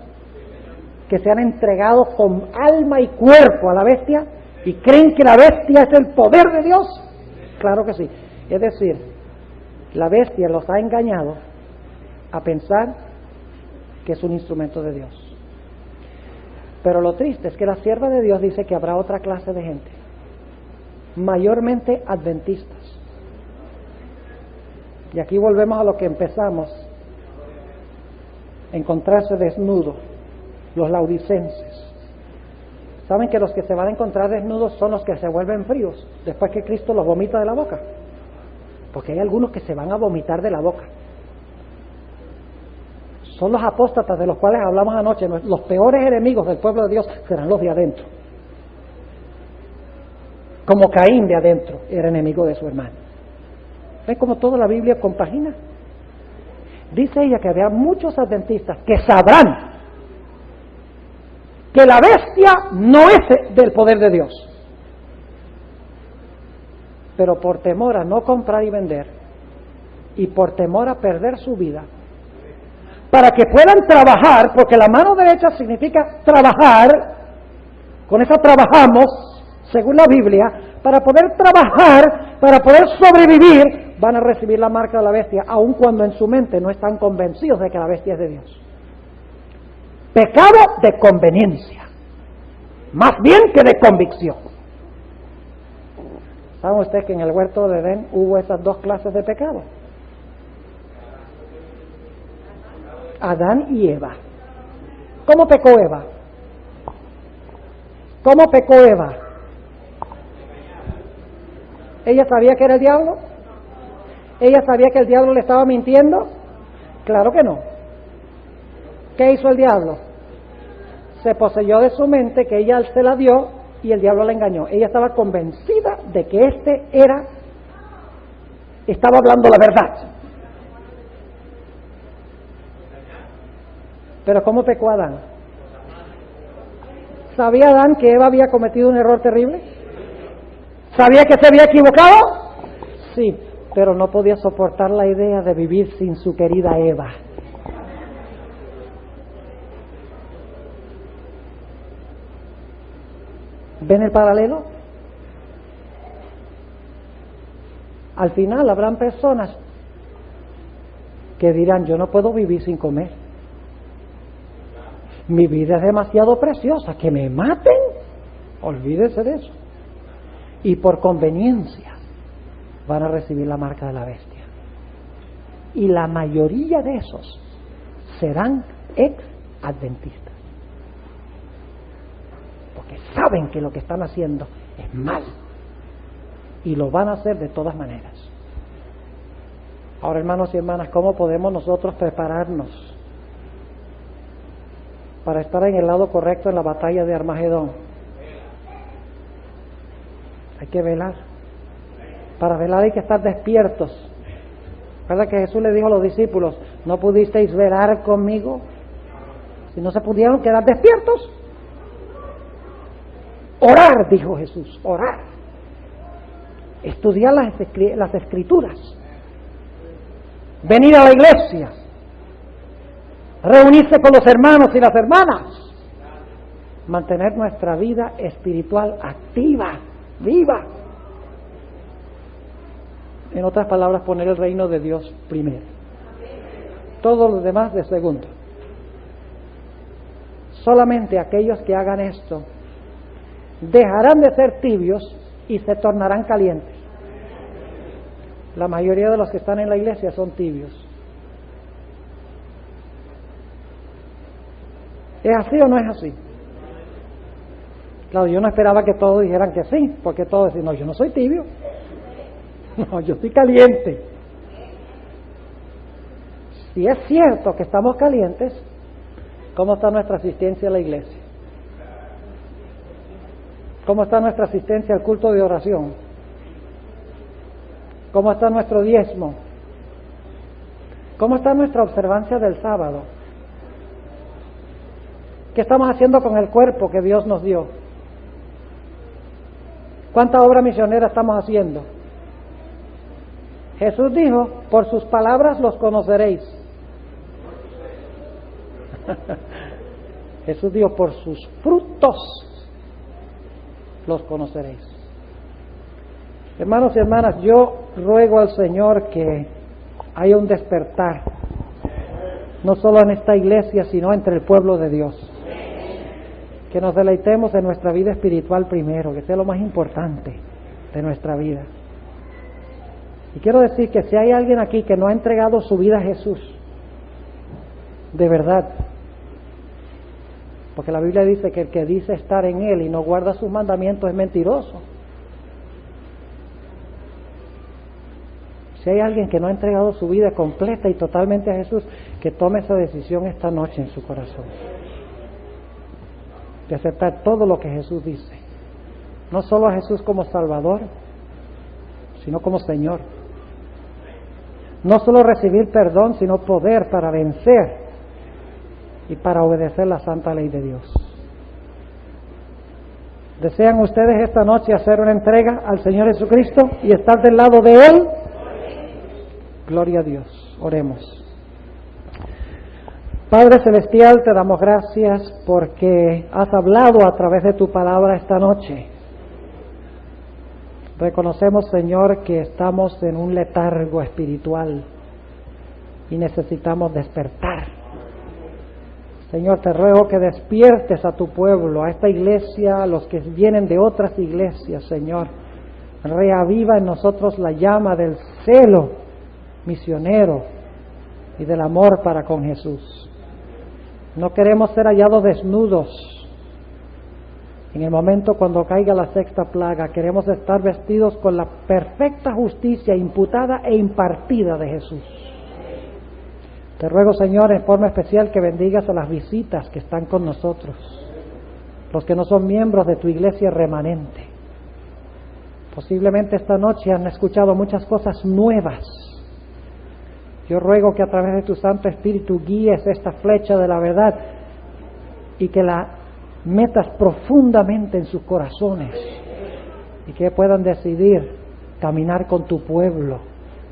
¿Que se han entregado con alma y cuerpo a la bestia y creen que la bestia es el poder de Dios? Claro que sí. Es decir, la bestia los ha engañado a pensar que es un instrumento de Dios. Pero lo triste es que la sierva de Dios dice que habrá otra clase de gente, mayormente adventistas. Y aquí volvemos a lo que empezamos, encontrarse desnudos, los laodicenses. ¿Saben que los que se van a encontrar desnudos son los que se vuelven fríos después que Cristo los vomita de la boca? Porque hay algunos que se van a vomitar de la boca. Son los apóstatas de los cuales hablamos anoche. Los peores enemigos del pueblo de Dios serán los de adentro. Como Caín de adentro era enemigo de su hermano. ¿Ven cómo toda la Biblia compagina? Dice ella que había muchos adventistas que sabrán que la bestia no es del poder de Dios. Pero por temor a no comprar y vender, y por temor a perder su vida, para que puedan trabajar, porque la mano derecha significa trabajar, con eso trabajamos, según la Biblia, para poder trabajar, para poder sobrevivir, van a recibir la marca de la bestia, aun cuando en su mente no están convencidos de que la bestia es de Dios. Pecado de conveniencia, más bien que de convicción. ¿Sabe usted que en el huerto de Edén hubo esas dos clases de pecado? Adán y Eva. ¿Cómo pecó Eva? ¿Cómo pecó Eva? ¿Ella sabía que era el diablo? ¿Ella sabía que el diablo le estaba mintiendo? Claro que no. ¿Qué hizo el diablo? Se poseyó de su mente, que ella se la dio y el diablo la engañó. Ella estaba convencida de que estaba hablando la verdad. Pero ¿cómo pecó Adán? ¿Sabía Adán que Eva había cometido un error terrible? ¿Sabía que se había equivocado? Sí, pero no podía soportar la idea de vivir sin su querida Eva. ¿Ven el paralelo? Al final habrán personas que dirán, yo no puedo vivir sin comer. Mi vida es demasiado preciosa, que me maten. Olvídese de eso. Y por conveniencia van a recibir la marca de la bestia. Y la mayoría de esos serán ex-adventistas. Porque saben que lo que están haciendo es mal. Y lo van a hacer de todas maneras. Ahora, hermanos y hermanas, ¿cómo podemos nosotros prepararnos para estar en el lado correcto en la batalla de Armagedón? Hay que velar. Para velar hay que estar despiertos. ¿Verdad que Jesús le dijo a los discípulos, no pudisteis velar conmigo? Si no se pudieron quedar despiertos. Orar, dijo Jesús, orar. Estudiar las escrituras. Venir a la iglesia. Reunirse con los hermanos y las hermanas. Mantener nuestra vida espiritual activa, viva. En otras palabras, poner el reino de Dios primero. Todo lo demás de segundo. Solamente aquellos que hagan esto dejarán de ser tibios y se tornarán calientes. La mayoría de los que están en la iglesia son tibios. ¿Es así o no es así? Claro, yo no esperaba que todos dijeran que sí, porque todos decían, no, yo no soy tibio. No, yo estoy caliente. Si es cierto que estamos calientes, ¿cómo está nuestra asistencia a la iglesia? ¿Cómo está nuestra asistencia al culto de oración? ¿Cómo está nuestro diezmo? ¿Cómo está nuestra observancia del sábado? ¿Qué estamos haciendo con el cuerpo que Dios nos dio? ¿Cuánta obra misionera estamos haciendo? Jesús dijo, por sus palabras los conoceréis. Jesús dijo, por sus frutos los conoceréis. Hermanos y hermanas, yo ruego al Señor que haya un despertar, no solo en esta iglesia, sino entre el pueblo de Dios. Que nos deleitemos en nuestra vida espiritual primero, que sea lo más importante de nuestra vida. Y quiero decir que si hay alguien aquí que no ha entregado su vida a Jesús, de verdad, porque la Biblia dice que el que dice estar en Él y no guarda sus mandamientos es mentiroso. Si hay alguien que no ha entregado su vida completa y totalmente a Jesús, que tome esa decisión esta noche en su corazón, de aceptar todo lo que Jesús dice, no solo a Jesús como Salvador, sino como Señor. No solo recibir perdón, sino poder para vencer y para obedecer la santa ley de Dios. ¿Desean ustedes esta noche hacer una entrega al Señor Jesucristo y estar del lado de Él? Gloria a Dios. Oremos. Padre Celestial, te damos gracias porque has hablado a través de tu palabra esta noche. Reconocemos, Señor, que estamos en un letargo espiritual y necesitamos despertar. Señor, te ruego que despiertes a tu pueblo, a esta iglesia, a los que vienen de otras iglesias, Señor. Reaviva en nosotros la llama del celo misionero y del amor para con Jesús. No queremos ser hallados desnudos en el momento cuando caiga la sexta plaga. Queremos estar vestidos con la perfecta justicia imputada e impartida de Jesús. Te ruego, Señor, en forma especial que bendigas a las visitas que están con nosotros, los que no son miembros de tu iglesia remanente. Posiblemente esta noche han escuchado muchas cosas nuevas. Yo ruego que a través de tu Santo Espíritu guíes esta flecha de la verdad y que la metas profundamente en sus corazones y que puedan decidir caminar con tu pueblo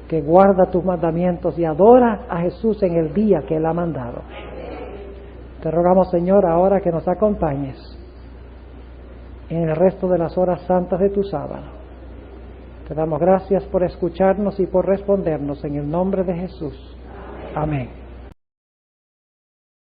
que guarda tus mandamientos y adora a Jesús en el día que Él ha mandado. Te rogamos, Señor, ahora que nos acompañes en el resto de las horas santas de tu sábado. Te damos gracias por escucharnos y por respondernos en el nombre de Jesús. Amén.